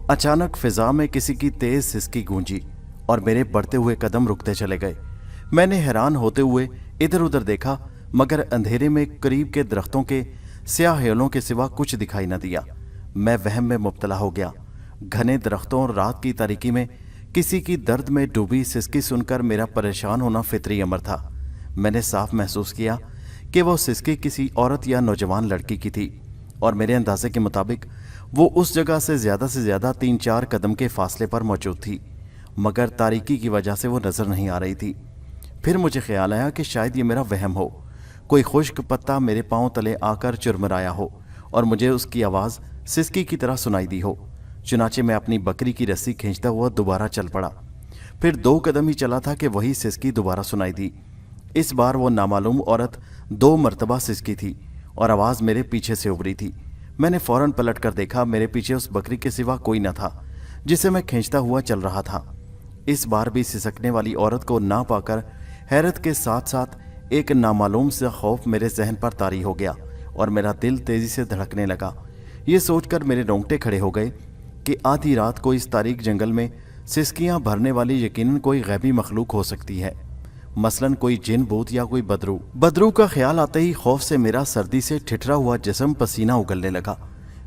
अचानक फिजा में किसी की तेज सिसकी गूंजी और मेरे बढ़ते हुए कदम रुकते चले गए। मैंने हैरान होते हुए इधर उधर देखा, मगर अंधेरे में करीब के दरख्तों के स्याह हेलों के सिवा कुछ दिखाई न दिया। मैं वहम में मुब्तला हो गया। घने दरख्तों और रात की तारीकी में किसी की दर्द में डूबी सिसकी सुनकर मेरा परेशान होना फितरी अमर था। मैंने साफ महसूस किया कि वो सिसकी किसी औरत या नौजवान लड़की की थी, और मेरे अंदाजे के मुताबिक वो उस जगह से ज़्यादा 3-4 कदम के फासले पर मौजूद थी, मगर तारीकी की वजह से वो नज़र नहीं आ रही थी। फिर मुझे ख्याल आया कि शायद ये मेरा वहम हो, कोई खुश्क पत्ता मेरे पांव तले आकर चुरमुराया हो और मुझे उसकी आवाज़ सिसकी की तरह सुनाई दी हो। चुनाचे मैं अपनी बकरी की रस्सी खींचता हुआ दोबारा चल पड़ा। फिर 2 कदम ही चला था कि वही सिसकी दोबारा सुनाई दी। इस बार वो नामालूम औरत 2 मरतबा सिसकी थी और आवाज़ मेरे पीछे से उभरी थी। मैंने फौरन पलट कर देखा, मेरे पीछे उस बकरी के सिवा कोई न था जिसे मैं खींचता हुआ चल रहा था। इस बार भी सिसकने वाली औरत को ना पाकर हैरत के साथ साथ एक नामालूम सा खौफ मेरे जहन पर तारी हो गया और मेरा दिल तेजी से धड़कने लगा। ये सोचकर मेरे रोंगटे खड़े हो गए कि आधी रात को इस तारीक जंगल में सिसकियां भरने वाली यकीनन कोई गैबी मखलूक हो सकती है, मसलन कोई जिन भूत या कोई बदरू का ख्याल आते ही खौफ से मेरा सर्दी से ठिठरा हुआ जिस्म पसीना उगलने लगा।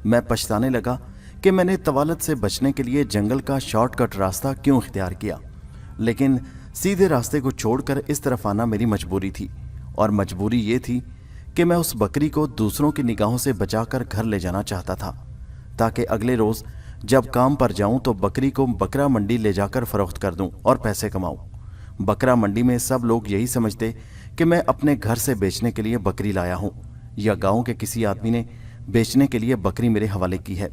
मैं पछताने लगा कि मैंने तवालत से बचने के लिए जंगल का शॉर्टकट रास्ता क्यों इख्तियार किया, लेकिन सीधे रास्ते को छोड़कर इस तरफ आना मेरी मजबूरी थी, और मजबूरी ये थी कि मैं उस बकरी को दूसरों की निगाहों से बचाकर घर ले जाना चाहता था, ताकि अगले रोज़ जब काम पर जाऊं तो बकरी को बकरा मंडी ले जाकर फरोख्त कर दूं और पैसे कमाऊं। बकरा मंडी में सब लोग यही समझते कि मैं अपने घर से बेचने के लिए बकरी लाया हूं या गांव के किसी आदमी ने बेचने के लिए बकरी मेरे हवाले की है।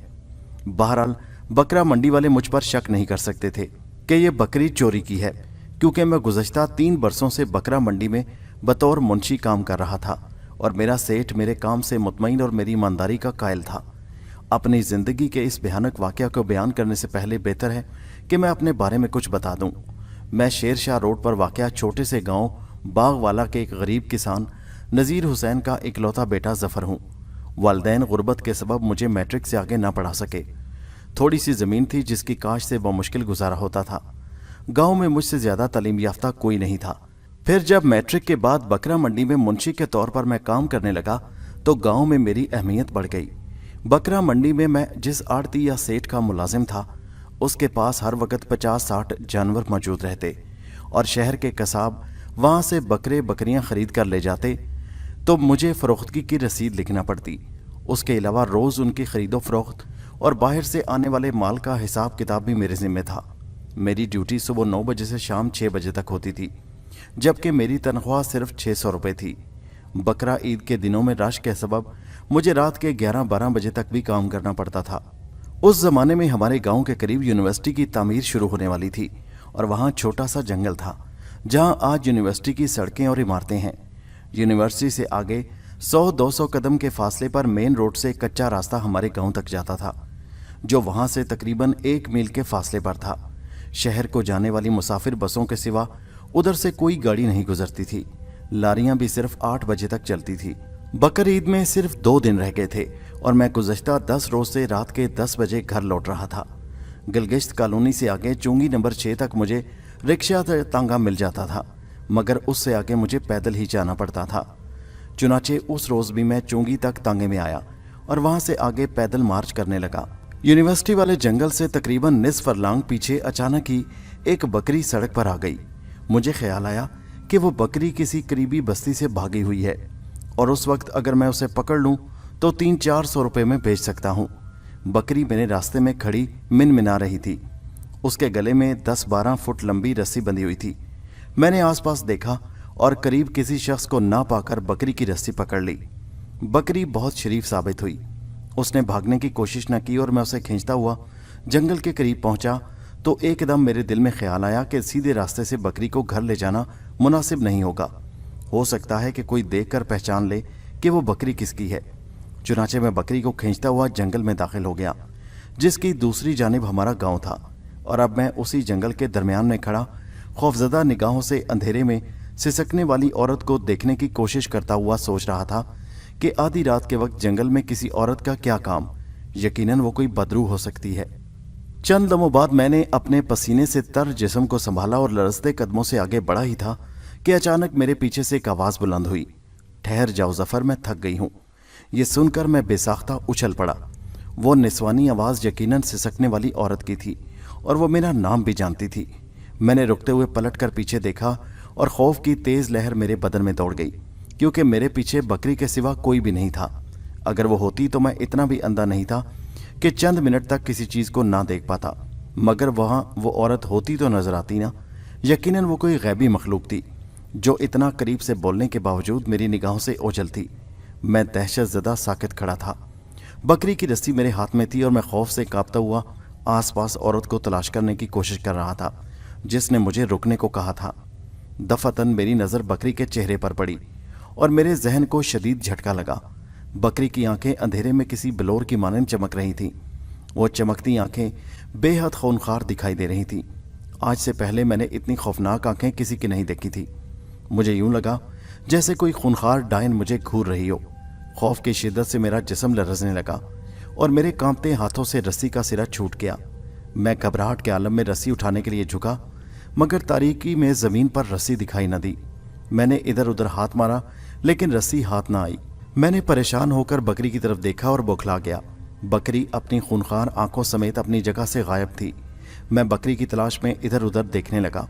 बहरहाल बकरा मंडी वाले मुझ पर शक नहीं कर सकते थे कि ये बकरी चोरी की है, क्योंकि मैं गुज़श्ता 3 बरसों से बकरा मंडी में बतौर मुंशी काम कर रहा था और मेरा सेठ मेरे काम से मुतमईन और मेरी ईमानदारी का कायल था। अपनी ज़िंदगी के इस भयानक वाक़या को बयान करने से पहले बेहतर है कि मैं अपने बारे में कुछ बता दूं। मैं शेर शाह रोड पर वाक़या छोटे से गांव बागवाला के एक गरीब किसान नज़ीर हुसैन का इकलौता बेटा ज़फ़र हूँ। वालिदैन गुर्बत के सबब मुझे मैट्रिक से आगे ना पढ़ा सके। थोड़ी सी ज़मीन थी जिसकी काश से बमुश्किल गुजारा होता था। गांव में मुझसे ज़्यादा तालीम याफ्ता कोई नहीं था। फिर जब मैट्रिक के बाद बकरा मंडी में मुंशी के तौर पर मैं काम करने लगा तो गांव में मेरी अहमियत बढ़ गई। बकरा मंडी में मैं जिस आड़ती या सेठ का मुलाजिम था उसके पास हर वक्त 50-60 जानवर मौजूद रहते, और शहर के कसाब वहाँ से बकरे बकरियाँ ख़रीद कर ले जाते तो मुझे फ़रोख्तगी की रसीद लिखना पड़ती। उसके अलावा रोज़ उनकी ख़रीदो फ़रोख्त और बाहर से आने वाले माल का हिसाब किताब भी मेरे ज़िम्मे था। मेरी ड्यूटी सुबह 9 बजे से शाम 6 बजे तक होती थी, जबकि मेरी तनख्वाह सिर्फ 600 रुपये थी। बकरा ईद के दिनों में रश के सबब मुझे रात के 11-12 बजे तक भी काम करना पड़ता था। उस ज़माने में हमारे गांव के करीब यूनिवर्सिटी की तामीर शुरू होने वाली थी और वहाँ छोटा सा जंगल था जहाँ आज यूनिवर्सिटी की सड़कें और इमारतें हैं। यूनिवर्सिटी से आगे 100-200 कदम के फासले पर मेन रोड से कच्चा रास्ता हमारे गांव तक जाता था, जो वहाँ से तकरीबन 1 मील के फासले पर था। शहर को जाने वाली मुसाफिर बसों के सिवा उधर से कोई गाड़ी नहीं गुजरती थी। लारियां भी सिर्फ 8 बजे तक चलती थी। बकर ईद में सिर्फ 2 दिन रह गए थे और मैं गुज़श्ता 10 रोज से रात के 10 बजे घर लौट रहा था। गिलगिश्त कॉलोनी से आगे चुंगी नंबर 6 तक मुझे रिक्शा तांगा मिल जाता था, मगर उससे आगे मुझे पैदल ही जाना पड़ता था। चुनाचे उस रोज़ भी मैं चुंगी तक तांगे में आया और वहाँ से आगे पैदल मार्च करने लगा। यूनिवर्सिटी वाले जंगल से तकरीबन निस्फ फरलांग पीछे अचानक ही एक बकरी सड़क पर आ गई। मुझे ख्याल आया कि वो बकरी किसी करीबी बस्ती से भागी हुई है और उस वक्त अगर मैं उसे पकड़ लूँ तो 300-400 रुपये में बेच सकता हूँ। बकरी मेरे रास्ते में खड़ी मिनमिना रही थी। उसके गले में 10-12 फुट लंबी रस्सी बंधी हुई थी। मैंने आसपास देखा और करीब किसी शख्स को ना पाकर बकरी की रस्सी पकड़ ली। बकरी बहुत शरीफ साबित हुई। उसने भागने की कोशिश न की और मैं उसे खींचता हुआ जंगल के करीब पहुंचा तो एकदम मेरे दिल में ख्याल आया कि सीधे रास्ते से बकरी को घर ले जाना मुनासिब नहीं होगा। हो सकता है कि कोई देखकर पहचान ले कि वो बकरी किसकी है। चुनाचे मैं बकरी को खींचता हुआ जंगल में दाखिल हो गया, जिसकी दूसरी जानिब हमारा गांव था, और अब मैं उसी जंगल के दरमियान में खड़ा खौफजदा निगाहों से अंधेरे में सिसकने वाली औरत को देखने की कोशिश करता हुआ सोच रहा था कि आधी रात के वक्त जंगल में किसी औरत का क्या काम। यकीनन वो कोई बदरू हो सकती है। चंद लम्हों बाद मैंने अपने पसीने से तर जिस्म को संभाला और लरजते कदमों से आगे बढ़ा ही था कि अचानक मेरे पीछे से एक आवाज बुलंद हुई, ठहर जाओ जफर, मैं थक गई हूं। ये सुनकर मैं बेसाख्ता उछल पड़ा। वो निस्वानी आवाज यकीनन सिसकने वाली औरत की थी और वो मेरा नाम भी जानती थी। मैंने रुकते हुए पलट कर पीछे देखा और खौफ की तेज लहर मेरे बदन में दौड़ गई, क्योंकि मेरे पीछे बकरी के सिवा कोई भी नहीं था। अगर वो होती तो मैं इतना भी अंधा नहीं था कि चंद मिनट तक किसी चीज को ना देख पाता, मगर वहां वो औरत होती तो नजर आती ना। यकीनन वो कोई गैबी मखलूक थी जो इतना करीब से बोलने के बावजूद मेरी निगाहों से ओझल थी। मैं दहशत ज़दा साकित खड़ा था। बकरी की रस्सी मेरे हाथ में थी और मैं खौफ से कांपता हुआ आसपास औरत को तलाश करने की कोशिश कर रहा था जिसने मुझे रुकने को कहा था। दफातन मेरी नज़र बकरी के चेहरे पर पड़ी और मेरे जहन को शदीद झटका लगा। बकरी की आंखें अंधेरे में किसी बिलोर की मानंद चमक रही थीं। वो चमकती आंखें बेहद खूनखार दिखाई दे रही थीं। आज से पहले मैंने इतनी खौफनाक आंखें किसी की नहीं देखी थी। मुझे यूं लगा जैसे कोई खूनखार डायन मुझे घूर रही हो। खौफ की शिद्दत से मेरा जिस्म लरजने लगा और मेरे कांपते हाथों से रस्सी का सिरा छूट गया। मैं घबराहट के आलम में रस्सी उठाने के लिए झुका, मगर तारीकी में ज़मीन पर रस्सी दिखाई न दी। मैंने इधर उधर हाथ मारा, लेकिन रस्सी हाथ ना आई। मैंने परेशान होकर बकरी की तरफ देखा और बौखला गया। बकरी अपनी खूनखार आंखों समेत अपनी जगह से गायब थी। मैं बकरी की तलाश में इधर उधर देखने लगा।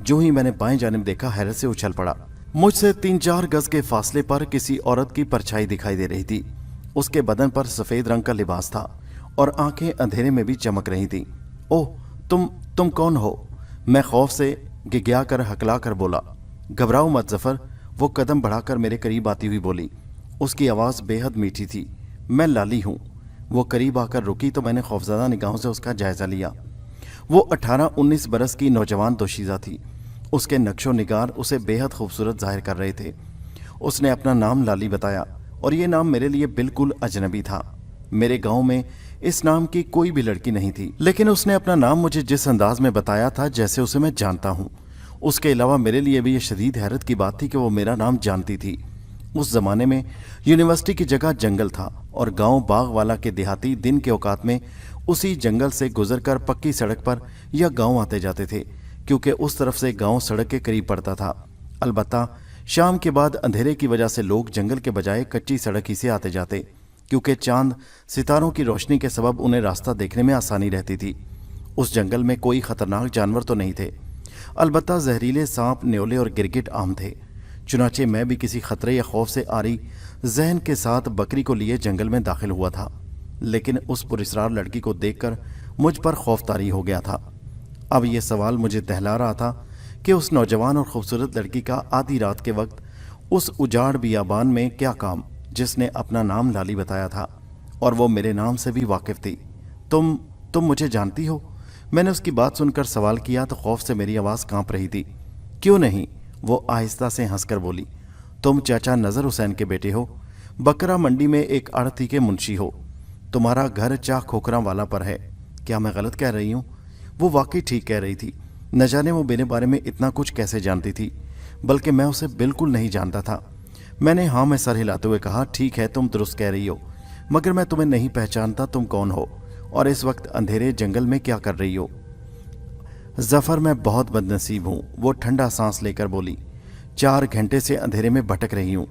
जो ही मैंने बाएं जानिब देखा, हैरत से उछल पड़ा। मुझसे 3-4 गज के फासले पर किसी औरत की परछाई दिखाई दे रही थी। उसके बदन पर सफेद रंग का लिबास था और आंखें अंधेरे में भी चमक रही थी। ओह, तुम कौन हो? मैं खौफ से गिग्या कर हकला कर बोला। घबराओ मत जफर, वो कदम बढ़ाकर मेरे करीब आती हुई बोली। उसकी आवाज़ बेहद मीठी थी। मैं लाली हूँ। वो करीब आकर रुकी तो मैंने खौफजदा निगाहों से उसका जायजा लिया। वो 18-19 बरस की नौजवान दोशीज़ा थी। उसके नक्शो निगार उसे बेहद खूबसूरत जाहिर कर रहे थे। उसने अपना नाम लाली बताया और ये नाम मेरे लिए बिल्कुल अजनबी था। मेरे गांव में इस नाम की कोई भी लड़की नहीं थी, लेकिन उसने अपना नाम मुझे जिस अंदाज में बताया था जैसे उसे मैं जानता हूँ। उसके अलावा मेरे लिए भी ये शदीद हैरत की बात थी कि वो मेरा नाम जानती थी। उस जमाने में यूनिवर्सिटी की जगह जंगल था और गांव बागवाला के देहाती दिन के औकात में उसी जंगल से गुजरकर पक्की सड़क पर या गांव आते जाते थे, क्योंकि उस तरफ से गांव सड़क के करीब पड़ता था। अलबत्ता शाम के बाद अंधेरे की वजह से लोग जंगल के बजाय कच्ची सड़क ही से आते जाते, क्योंकि चांद सितारों की रोशनी के सबब उन्हें रास्ता देखने में आसानी रहती थी। उस जंगल में कोई खतरनाक जानवर तो नहीं थे, अलबत्ता जहरीले सांप, न्योले और गिरगिट आम थे। चुनाचे मैं भी किसी खतरे या खौफ से आरी जहन के साथ बकरी को लिए जंगल में दाखिल हुआ था, लेकिन उस पुरस्रार लड़की को देखकर मुझ पर खौफ तारी हो गया था। अब यह सवाल मुझे दहला रहा था कि उस नौजवान और खूबसूरत लड़की का आधी रात के वक्त उस उजाड़ बियाबान में क्या काम, जिसने अपना नाम लाली बताया था और वो मेरे नाम से भी वाकिफ थी। तुम मुझे जानती हो? मैंने उसकी बात सुनकर सवाल किया तो खौफ से मेरी आवाज़ कांप रही थी। क्यों नहीं, वो आहिस्ता से हंसकर बोली। तुम चाचा नज़र हुसैन के बेटे हो, बकरा मंडी में एक आड़ती के मुंशी हो। तुम्हारा घर चाह खोखरा वाला पर है। क्या मैं गलत कह रही हूँ? वो वाकई ठीक कह रही थी। न जाने वो मेरे बारे में इतना कुछ कैसे जानती थी, बल्कि मैं उसे बिल्कुल नहीं जानता था। मैंने हाँ में सर हिलाते हुए कहा, ठीक है, तुम दुरुस्त कह रही हो, मगर मैं तुम्हें नहीं पहचानता। तुम कौन हो और इस वक्त अंधेरे जंगल में क्या कर रही हो? जफर, मैं बहुत बदनसीब हूँ, वो ठंडा सांस लेकर बोली। 4 घंटे से अंधेरे में भटक रही हूँ,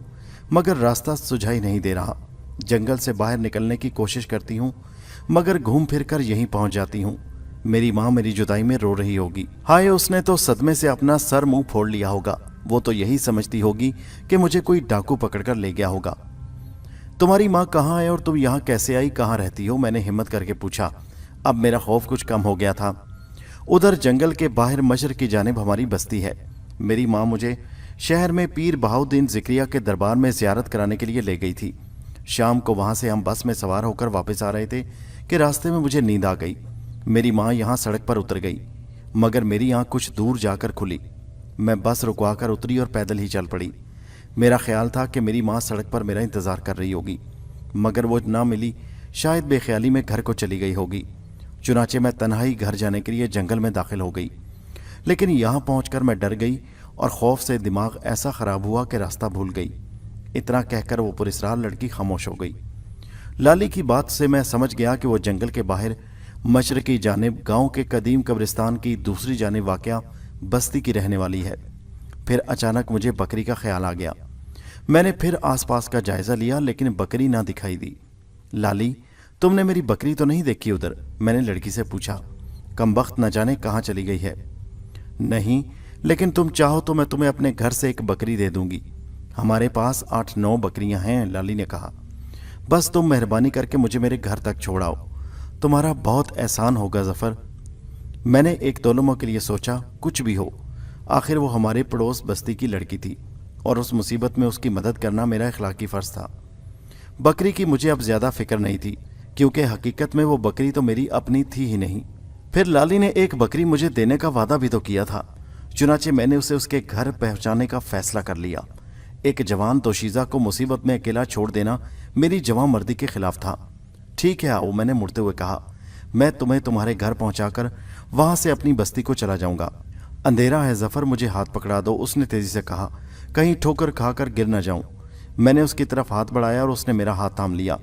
मगर रास्ता सुझाई नहीं दे रहा। जंगल से बाहर निकलने की कोशिश करती हूँ, मगर घूम फिर कर यहीं पहुँच जाती हूँ। मेरी माँ मेरी जुदाई में रो रही होगी। हाय, उसने तो सदमे से अपना सर मुंह फोड़ लिया होगा। वो तो यही समझती होगी कि मुझे कोई डाकू पकड़कर ले गया होगा। तुम्हारी माँ कहाँ है और तुम यहाँ कैसे आई? कहाँ रहती हो? मैंने हिम्मत करके पूछा। अब मेरा खौफ कुछ कम हो गया था। उधर जंगल के बाहर मशरक की जानिब हमारी बस्ती है। मेरी माँ मुझे शहर में पीर बहाउद्दीन ज़िक्रिया के दरबार में ज़ियारत कराने के लिए ले गई थी। शाम को वहाँ से हम बस में सवार होकर वापस आ रहे थे कि रास्ते में मुझे नींद आ गई। मेरी माँ यहाँ सड़क पर उतर गई, मगर मेरी आँख कुछ दूर जाकर खुली। मैं बस रुकवा कर उतरी और पैदल ही चल पड़ी। मेरा ख्याल था कि मेरी माँ सड़क पर मेरा इंतज़ार कर रही होगी, मगर वो ना मिली। शायद बेख्याली में घर को चली गई होगी। चुनाचे मैं तन्हाई घर जाने के लिए जंगल में दाखिल हो गई, लेकिन यहाँ पहुँचकर मैं डर गई और खौफ से दिमाग ऐसा ख़राब हुआ कि रास्ता भूल गई। इतना कहकर वो पुरस्रार लड़की खामोश हो गई। लाली की बात से मैं समझ गया कि वो जंगल के बाहर मशरकी जानिब गांव के कदीम कब्रिस्तान की दूसरी जानिब वाक़या बस्ती की रहने वाली है। फिर अचानक मुझे बकरी का ख्याल आ गया। मैंने फिर आसपास का जायज़ा लिया लेकिन बकरी ना दिखाई दी। लाली, तुमने मेरी बकरी तो नहीं देखी उधर? मैंने लड़की से पूछा। कमबख्त न जाने कहाँ चली गई है। नहीं, लेकिन तुम चाहो तो मैं तुम्हें अपने घर से एक बकरी दे दूंगी। हमारे पास 8-9 बकरियां हैं, लाली ने कहा। बस तुम मेहरबानी करके मुझे मेरे घर तक छोड़ाओ, तुम्हारा बहुत एहसान होगा ज़फ़र। मैंने एक दो लम्हों के लिए सोचा, कुछ भी हो, आखिर वो हमारे पड़ोस बस्ती की लड़की थी और उस मुसीबत में उसकी मदद करना मेरा इखलाकी फ़र्ज़ था। बकरी की मुझे अब ज़्यादा फिक्र नहीं थी क्योंकि हकीकत में वो बकरी तो मेरी अपनी थी ही नहीं। फिर लाली ने एक बकरी मुझे देने का वादा भी तो किया था, चुनाचे मैंने उसे उसके घर पहुंचाने का फैसला कर लिया। एक जवान दोशीज़ा को मुसीबत में अकेला छोड़ देना मेरी जवां मर्दी के खिलाफ था। ठीक है आओ, मैंने मुड़ते हुए कहा, मैं तुम्हें तुम्हारे घर पहुंचाकर वहां से अपनी बस्ती को चला जाऊंगा। अंधेरा है ज़फ़र, मुझे हाथ पकड़ा दो, उसने तेजी से कहा, कहीं ठोकर खाकर गिर न जाऊं। मैंने उसकी तरफ हाथ बढ़ाया और उसने मेरा हाथ थाम लिया,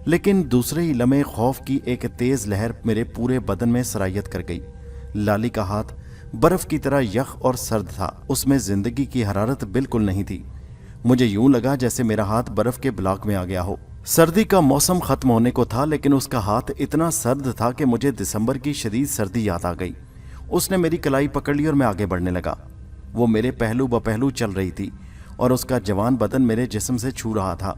लेकिन दूसरे ही लम्हे खौफ की एक तेज लहर मेरे पूरे बदन में सरायत कर गई। लाली का हाथ बर्फ की तरह यख और सर्द था, उसमें जिंदगी की हरारत बिल्कुल नहीं थी। मुझे यूं लगा जैसे मेरा हाथ बर्फ के ब्लॉक में आ गया हो। सर्दी का मौसम खत्म होने को था लेकिन उसका हाथ इतना सर्द था कि मुझे दिसंबर की शदीद सर्दी याद आ गई। उसने मेरी कलाई पकड़ ली और मैं आगे बढ़ने लगा। वो मेरे पहलू बपहलू चल रही थी और उसका जवान बदन मेरे जिस्म से छू रहा था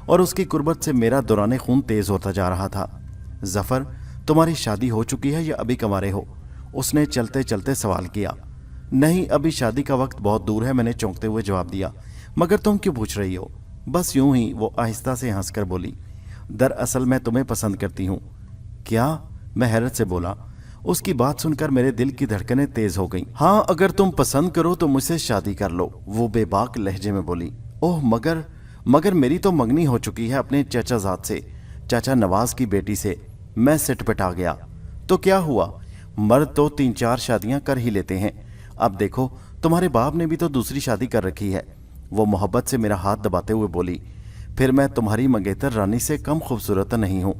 और उसकी कुर्बत से मेरा दौरान खून तेज होता जा रहा था। ज़फ़र, तुम्हारी शादी हो चुकी है या अभी कंवारे हो? उसने चलते चलते सवाल किया। नहीं, अभी शादी का वक्त बहुत दूर है, मैंने चौंकते हुए जवाब दिया। मगर तुम क्यों पूछ रही हो? बस यूं ही, वो आहिस्ता से हंसकर बोली। दरअसल मैं तुम्हें पसंद करती हूँ। क्या? मैं हैरत से बोला। उसकी बात सुनकर मेरे दिल की धड़कनें तेज हो गईं। हाँ, अगर तुम पसंद करो तो मुझसे शादी कर लो, वो बेबाक लहजे में बोली। ओह मगर मेरी तो मंगनी हो चुकी है अपने चाचाजाद से, चाचा नवाज की बेटी से। मैं सिटपटा गया। तो क्या हुआ, मर्द तो 3-4 शादियां कर ही लेते हैं। अब देखो, तुम्हारे बाप ने भी तो दूसरी शादी कर रखी है, वो मोहब्बत से मेरा हाथ दबाते हुए बोली। फिर मैं तुम्हारी मंगेतर रानी से कम खूबसूरत नहीं हूँ।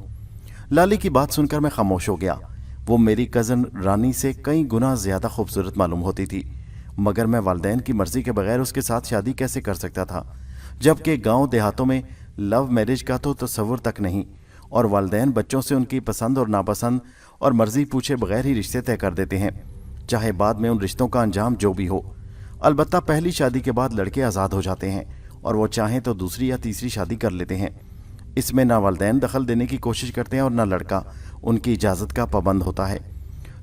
लाली की बात सुनकर मैं खामोश हो गया। वो मेरी कज़न रानी से कई गुना ज़्यादा खूबसूरत मालूम होती थी, मगर मैं वालिदैन की मर्ज़ी के बगैर उसके साथ शादी कैसे कर सकता था, जबकि गांव देहातों में लव मैरिज का तो तस्वुर तक नहीं और वालिदैन बच्चों से उनकी पसंद और नापसंद और मर्ज़ी पूछे बगैर ही रिश्ते तय कर देते हैं, चाहे बाद में उन रिश्तों का अंजाम जो भी हो। अलबत्ता पहली शादी के बाद लड़के आज़ाद हो जाते हैं और वो चाहें तो दूसरी या तीसरी शादी कर लेते हैं। इसमें ना वालिदैन दखल देने की कोशिश करते हैं और ना लड़का उनकी इजाज़त का पाबंद होता है,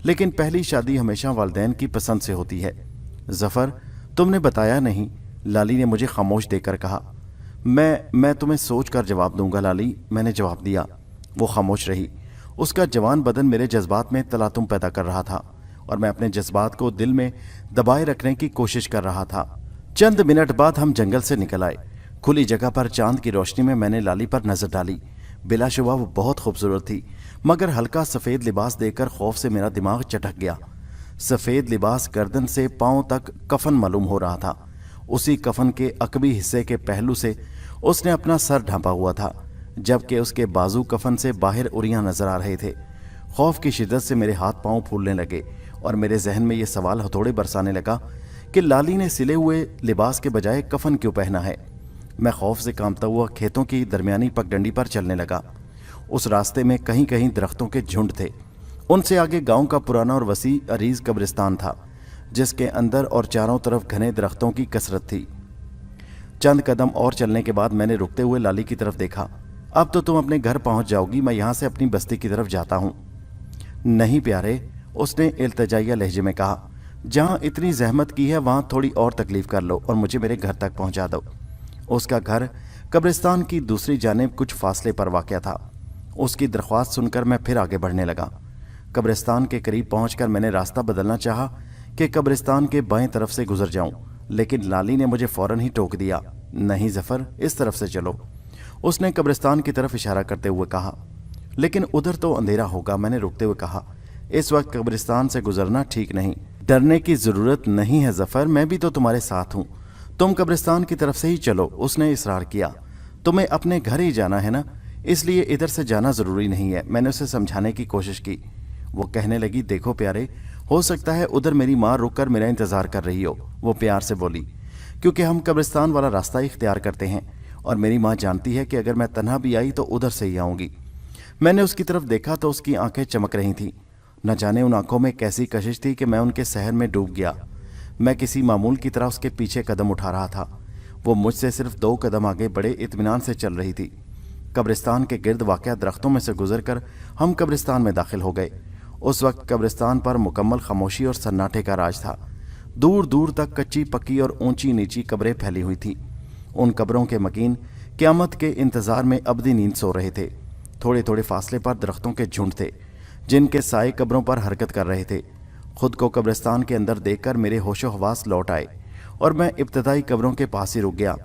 लेकिन पहली शादी हमेशा वालिदैन की पसंद से होती है। ज़फ़र, तुमने बताया नहीं, लाली ने मुझे खामोश देकर कहा। मैं तुम्हें सोच कर जवाब दूंगा लाली, मैंने जवाब दिया। वो खामोश रही। उसका जवान बदन मेरे जज्बात में तलातुम पैदा कर रहा था और मैं अपने जज्बात को दिल में दबाए रखने की कोशिश कर रहा था। चंद मिनट बाद हम जंगल से निकल आए। खुली जगह पर चांद की रोशनी में मैंने लाली पर नजर डाली। बिलाशुबा वो बहुत खूबसूरत थी, मगर हल्का सफ़ेद लिबास देखकर खौफ से मेरा दिमाग चटक गया। सफ़ेद लिबास गर्दन से पांव तक कफन मालूम हो रहा था। उसी कफन के अकबी हिस्से के पहलू से उसने अपना सर ढांपा हुआ था, जबकि उसके बाजू कफन से बाहर उरियां नजर आ रहे थे। खौफ की शिद्दत से मेरे हाथ पांव फूलने लगे और मेरे जहन में यह सवाल हथौड़े बरसाने लगा कि लाली ने सिले हुए लिबास के बजाय कफन क्यों पहना है। मैं खौफ से कांपता हुआ खेतों की दरमियानी पगडंडी पर चलने लगा। उस रास्ते में कहीं कहीं दरख्तों के झुंड थे। उनसे आगे गांव का पुराना और वसी अरीज कब्रिस्तान था, जिसके अंदर और चारों तरफ घने दरख्तों की कसरत थी। चंद कदम और चलने के बाद मैंने रुकते हुए लाली की तरफ देखा। अब तो तुम अपने घर पहुंच जाओगी, मैं यहां से अपनी बस्ती की तरफ जाता हूं। नहीं प्यारे, उसने इल्तिजाइया लहजे में कहा, जहां इतनी जहमत की है वहां थोड़ी और तकलीफ कर लो और मुझे मेरे घर तक पहुंचा दो। उसका घर कब्रिस्तान की दूसरी जानिब कुछ फासले पर वाक़या था। उसकी दरख्वास्त सुनकर मैं फिर आगे बढ़ने लगा। कब्रिस्तान के करीब पहुंचकर मैंने रास्ता बदलना चाहा कि कब्रिस्तान के बाएं तरफ से गुजर जाऊं, लेकिन लाली ने मुझे फौरन ही टोक दिया। नहीं ज़फ़र, इस तरफ से चलो, उसने कब्रिस्तान की तरफ इशारा करते हुए कहा। लेकिन उधर तो अंधेरा होगा, मैंने रुकते हुए कहा। इस वक्त कब्रिस्तान से गुजरना ठीक नहीं। डरने की ज़रूरत नहीं है ज़फ़र, मैं भी तो तुम्हारे साथ हूँ, तुम कब्रिस्तान की तरफ से ही चलो, उसने इसरार किया। तुम्हें अपने घर ही जाना है ना, इसलिए इधर से जाना ज़रूरी नहीं है। मैंने उसे समझाने की कोशिश की, वो कहने लगी, देखो प्यारे, हो सकता है उधर मेरी माँ रुक कर मेरा इंतजार कर रही हो। वो प्यार से बोली, क्योंकि हम कब्रिस्तान वाला रास्ता ही इख्तियार करते हैं और मेरी माँ जानती है कि अगर मैं तन्हा भी आई तो उधर से ही आऊंगी। मैंने उसकी तरफ देखा तो उसकी आंखें चमक रही थीं। न जाने उन आंखों में कैसी कशिश थी कि मैं उनके सहर में डूब गया। मैं किसी मामूल की तरह उसके पीछे कदम उठा रहा था। वो मुझसे सिर्फ 2 कदम आगे बड़े इत्मीनान से चल रही थी। कब्रिस्तान के गिर्द वाक़या दरख्तों में से गुजरकर हम कब्रिस्तान में दाखिल हो गए। उस वक्त कब्रिस्तान पर मुकम्मल खामोशी और सन्नाटे का राज था। दूर दूर तक कच्ची पक्की और ऊंची नीची कब्रें फैली हुई थी। उन कब्रों के मकीन क़यामत के इंतज़ार में अबदी नींद सो रहे थे। थोड़े थोड़े फासले पर दरख्तों के झुंड थे जिनके साए कब्रों पर हरकत कर रहे थे। खुद को कब्रिस्तान के अंदर देखकर मेरे होशो हवास लौट आए और मैं इब्तदाई कब्रों के पास ही रुक गया।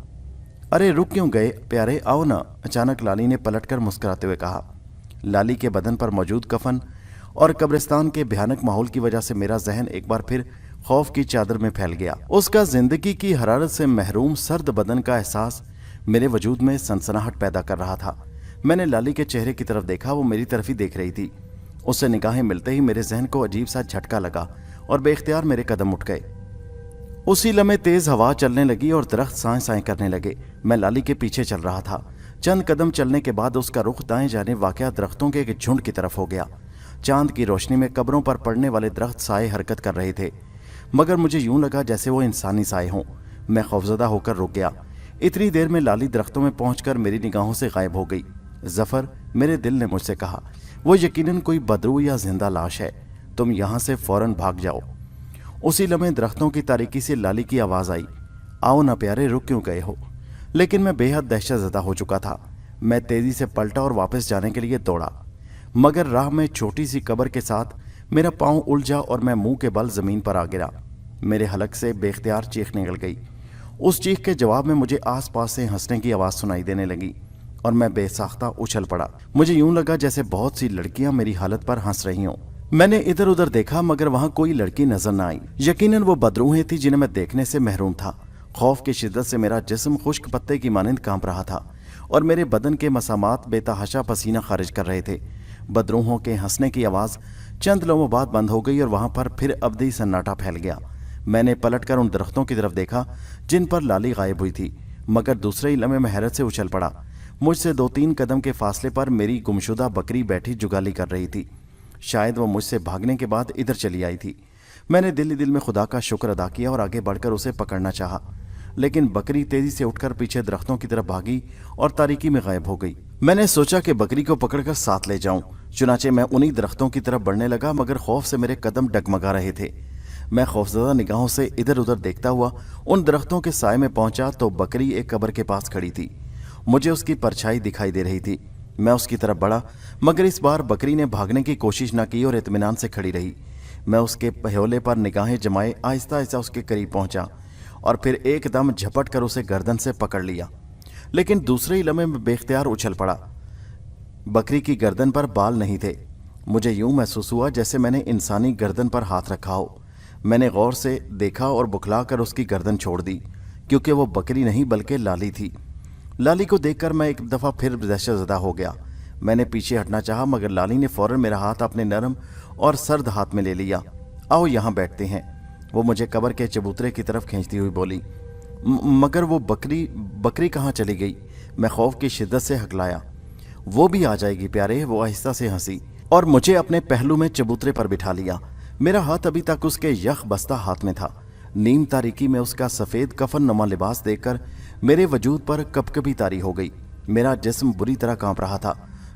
अरे रुक क्यों गए प्यारे, आओ ना, अचानक लाली ने पलटकर मुस्कुराते हुए कहा। लाली के बदन पर मौजूद कफन और कब्रिस्तान के भयानक माहौल की वजह से मेरा जहन एक बार फिर खौफ की चादर में फैल गया। उसका जिंदगी की हरारत से महरूम सर्द बदन का एहसास मेरे वजूद में सनसनाहट पैदा कर रहा था। मैंने लाली के चेहरे की तरफ देखा, वो मेरी तरफ ही देख रही थी। उससे निगाहें मिलते ही मेरे जहन को अजीब सा झटका लगा और बेख्तियार मेरे कदम उठ गए। उसी लम्हे तेज हवा चलने लगी और दरख्त साएं साएं करने लगे। मैं लाली के पीछे चल रहा था। चंद कदम चलने के बाद उसका रुख दाएं जाने वाक़या दरख्तों के एक झुंड की तरफ हो गया। चांद की रोशनी में कब्रों पर पड़ने वाले दरख्त साए हरकत कर रहे थे, मगर मुझे यूं लगा जैसे वो इंसानी साए हों। मैं खौफजदा होकर रुक गया। इतनी देर में लाली दरख्तों में पहुंचकर मेरी निगाहों से गायब हो गई। जफर, मेरे दिल ने मुझसे कहा, वो यकीनन कोई बदरू या जिंदा लाश है, तुम यहाँ से फौरन भाग जाओ। उसी लम्हे दरख्तों की तारीकी से लाली की आवाज़ आई, आओ ना प्यारे, रुक क्यों गए हो। लेकिन मैं बेहद दहशतज़दा हो चुका था। मैं तेज़ी से पलटा और वापस जाने के लिए दौड़ा, मगर राह में छोटी सी कब्र के साथ मेरा पाँव उलझा और मैं मुंह के बल ज़मीन पर आ गिरा। मेरे हलक से बेख्तियार चीख निकल गई। उस चीख के जवाब में मुझे आस पास से हंसने की आवाज़ सुनाई देने लगी और मैं बेसाख्ता उछल पड़ा। मुझे यूं लगा जैसे बहुत सी लड़कियां मेरी हालत पर हंस रही हों। मैंने इधर उधर देखा, मगर वहां कोई लड़की नजर न आई। यकीनन वो बदरूहें थी जिन्हें मैं देखने से महरूम था। खौफ की शिद्दत से मेरा जिस्म खुश्क पत्ते की मानिंद कांप रहा था और मेरे बदन के मसामात बेतहाशा पसीना खारिज कर रहे थे। बदरूहों के हंसने की आवाज़ चंद लम्हों बाद बंद हो गई और वहां पर फिर अबदी सन्नाटा फैल गया। मैंने पलटकर उन दरख्तों की तरफ देखा जिन पर लाली गायब हुई थी, मगर दूसरे ही लम्हे में हैरत से उछल पड़ा। मुझसे 2-3 कदम के फासले पर मेरी गुमशुदा बकरी बैठी जुगाली कर रही थी। शायद वो मुझसे भागने के बाद इधर चली आई थी। मैंने दिल ही दिल में खुदा का शुक्र अदा किया और आगे बढ़कर उसे पकड़ना चाहा, लेकिन बकरी तेजी से उठकर पीछे दरख्तों की तरफ भागी और तारीकी में गायब हो गई। मैंने सोचा कि बकरी को पकड़कर साथ ले जाऊं, चुनाचे मैं उन्हीं दरख्तों की तरफ बढ़ने लगा, मगर खौफ से मेरे कदम डगमगा रहे थे। मैं खौफजदा निगाहों से इधर उधर देखता हुआ उन दरख्तों के साए में पहुंचा तो बकरी एक कब्र के पास खड़ी थी। मुझे उसकी परछाई दिखाई दे रही थी। मैं उसकी तरफ बढ़ा, मगर इस बार बकरी ने भागने की कोशिश न की और इत्मीनान से खड़ी रही। मैं उसके पहले पर निगाहें जमाए आहिस्ता आहिस्ता उसके करीब पहुंचा और फिर एकदम झपट कर उसे गर्दन से पकड़ लिया, लेकिन दूसरे ही लम्हे में बेख्तियार उछल पड़ा। बकरी की गर्दन पर बाल नहीं थे। मुझे यूं महसूस हुआ जैसे मैंने इंसानी गर्दन पर हाथ रखा हो। मैंने गौर से देखा और बुखला कर उसकी गर्दन छोड़ दी, क्योंकि वो बकरी नहीं बल्कि लाली थी। लाली को देखकर मैं एक दफ़ा फिर दहशतज़दा हो गया। मैंने पीछे हटना चाहा, मगर लाली ने फ़ौरन मेरा हाथ अपने नरम और सर्द हाथ में ले लिया। आओ यहाँ बैठते हैं, वो मुझे कब्र के चबूतरे की तरफ खींचती हुई बोली। मगर वो बकरी कहाँ चली गई? मैं खौफ की शिद्दत से हकलाया। वो भी आ जाएगी प्यारे, वो आहिस्ता से हंसी और मुझे अपने पहलू में चबूतरे पर बिठा लिया। मेरा हाथ अभी तक उसके यख बस्ता हाथ में था। नीम तारीकी में उसका सफ़ेद कफन नुमा लिबास देखकर मेरे वजूद पर कपकपी तारी हो गई। मेरा जिस्म बुरी तरह कांप रहा था।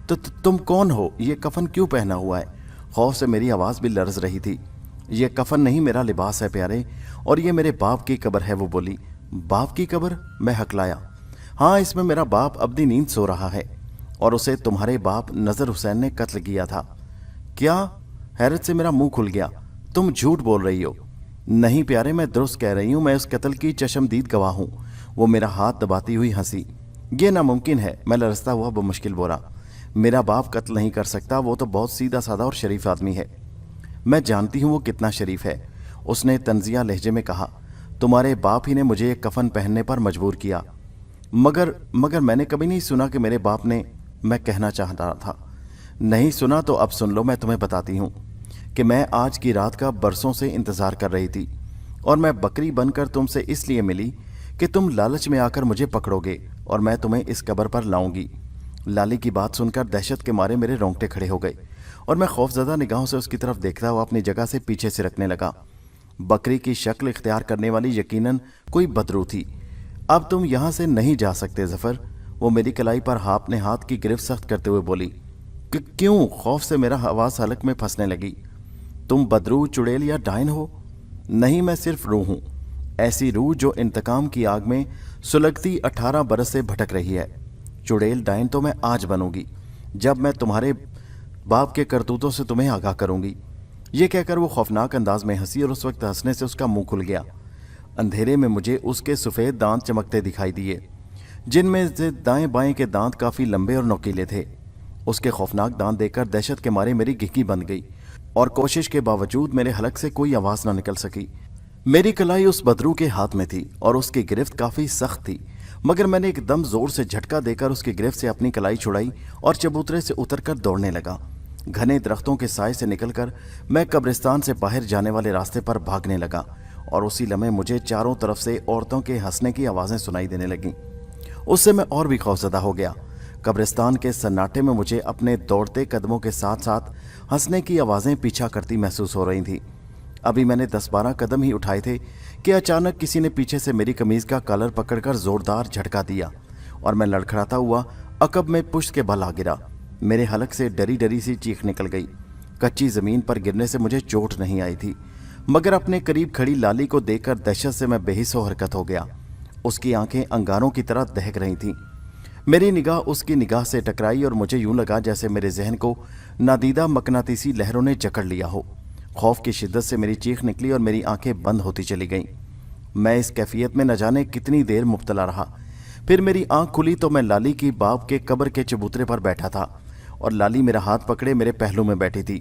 तो तुम कौन हो? ये कफन क्यों पहना हुआ है? खौफ से मेरी आवाज़ भी लर्ज रही थी। ये कफन नहीं, मेरा लिबास है प्यारे, और ये मेरे बाप की कब्र है, वो बोली। बाप की कब्र? मैं हकलाया। हाँ, इसमें मेरा बाप अबदी नींद सो रहा है और उसे तुम्हारे बाप नज़र हुसैन ने कत्ल किया था। क्या? हैरत से मेरा मुंह खुल गया। तुम झूठ बोल रही हो। नहीं प्यारे, मैं दुरुस्त कह रही हूँ, मैं उस कत्ल की चशमदीद गवाह हूँ। वो मेरा हाथ दबाती हुई हंसी। ये नामुमकिन है, मैं लरसता हुआ बमुश्किल बोला। मेरा बाप कत्ल नहीं कर सकता, वो तो बहुत सीधा साधा और शरीफ आदमी है। मैं जानती हूँ वो कितना शरीफ है, उसने तंजिया लहजे में कहा। तुम्हारे बाप ही ने मुझे एक कफन पहनने पर मजबूर किया। मगर मैंने कभी नहीं सुना कि मेरे बाप ने। मैं कहना चाहता था। नहीं सुना तो अब सुन लो, मैं तुम्हें बताती हूँ। کہ میں آج کی رات کا برسوں سے انتظار کر رہی تھی، اور میں بکری بن کر تم سے اس لیے ملی کہ تم لالچ میں آ کر مجھے پکڑو گے اور میں تمہیں اس قبر پر لاؤں گی۔ لالی کی بات سن کر دہشت کے مارے میرے رونگٹے کھڑے ہو گئے اور میں خوفزدہ نگاہوں سے اس کی طرف دیکھتا ہوا اپنی جگہ سے پیچھے سرکنے لگا۔ بکری کی شکل اختیار کرنے والی یقیناً کوئی بدرو تھی۔ اب تم یہاں سے نہیں جا سکتے ظفر، وہ میری کلائی پر اپنے ہاتھ کی گرفت سخت کرتے ہوئے بولی۔ کیوں؟ خوف سے میرا حواس حلق میں پھنسنے لگی۔ تم بدرو، چڑیل یا ڈائن ہو؟ نہیں، میں صرف روح ہوں، ایسی روح جو انتقام کی آگ میں سلگتی 18 برس سے بھٹک رہی ہے۔ چڑیل ڈائن تو میں آج بنوں گی، جب میں تمہارے باپ کے کرتوتوں سے تمہیں آگاہ کروں گی۔ یہ کہہ کر وہ خوفناک انداز میں ہنسی اور اس وقت ہنسنے سے اس کا منہ کھل گیا۔ اندھیرے میں مجھے اس کے سفید دانت چمکتے دکھائی دیے، جن میں سے دائیں بائیں کے دانت کافی لمبے اور نوکیلے تھے۔ اس کے خوفناک دانت دیکھ کر دہشت کے مارے میری گہگی بند گئی اور کوشش کے باوجود میرے حلق سے کوئی آواز نہ نکل سکی۔ میری کلائی اس بدرو کے ہاتھ میں تھی اور اس کی گرفت کافی سخت تھی، مگر میں نے ایک دم زور سے جھٹکا دے کر اس کی گرفت سے اپنی کلائی چھڑائی اور چبوترے سے اتر کر دوڑنے لگا۔ گھنے درختوں کے سائے سے نکل کر میں قبرستان سے باہر جانے والے راستے پر بھاگنے لگا، اور اسی لمحے مجھے چاروں طرف سے عورتوں کے ہنسنے کی آوازیں سنائی دینے لگیں۔ اس سے میں اور بھی خوفزدہ ہو گیا۔ قبرستان کے سناٹے میں مجھے اپنے دوڑتے قدموں کے ساتھ ساتھ ہنسنے کی آوازیں پیچھا کرتی محسوس ہو رہی تھیں۔ ابھی میں نے 10-12 قدم ہی اٹھائے تھے کہ اچانک کسی نے پیچھے سے میری قمیض کا کالر پکڑ کر زوردار جھٹکا دیا اور میں لڑکھڑاتا ہوا عقب میں پشت کے بل آ گرا۔ میرے حلق سے ڈری ڈری سی چیخ نکل گئی۔ کچی زمین پر گرنے سے مجھے چوٹ نہیں آئی تھی، مگر اپنے قریب کھڑی لالی کو دیکھ کر دہشت سے میں بے حس و حرکت ہو گیا۔ اس کی آنکھیں انگاروں کی طرح دہک رہی تھیں۔ میری نگاہ اس کی نگاہ سے ٹکرائی اور مجھے یوں لگا جیسے میرے ذہن کو نادیدہ مقناطیسی لہروں نے جکڑ لیا ہو۔ خوف کی شدت سے میری چیخ نکلی اور میری آنکھیں بند ہوتی چلی گئیں۔ میں اس کیفیت میں نہ جانے کتنی دیر مبتلا رہا۔ پھر میری آنکھ کھلی تو میں لالی کی باپ کے قبر کے چبوترے پر بیٹھا تھا اور لالی میرا ہاتھ پکڑے میرے پہلو میں بیٹھی تھی۔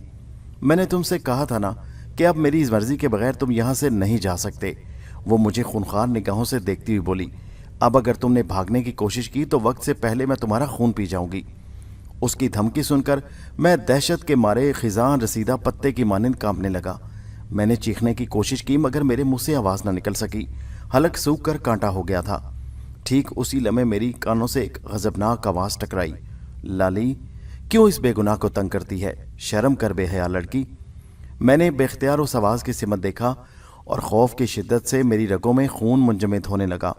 میں نے تم سے کہا تھا نا کہ اب میری اس مرضی کے بغیر تم یہاں سے نہیں جا سکتے، وہ مجھے خونخوار نگاہوں سے دیکھتی ہوئی بولی۔ اب اگر تم نے بھاگنے کی کوشش کی تو وقت سے پہلے میں تمہارا خون پی جاؤں گی۔ اس کی دھمکی سن کر میں دہشت کے مارے خزاں رسیدہ پتے کی مانند کانپنے لگا۔ میں نے چیخنے کی کوشش کی مگر میرے منہ سے آواز نہ نکل سکی، حلق سوکھ کر کانٹا ہو گیا تھا۔ ٹھیک اسی لمحے میری کانوں سے ایک غضبناک آواز ٹکرائی، لالی کیوں اس بے گناہ کو تنگ کرتی ہے؟ شرم کر بے حیا لڑکی۔ میں نے بے اختیار اس آواز کی سمت دیکھا اور خوف کی شدت سے میری رگوں میں خون منجمد ہونے لگا۔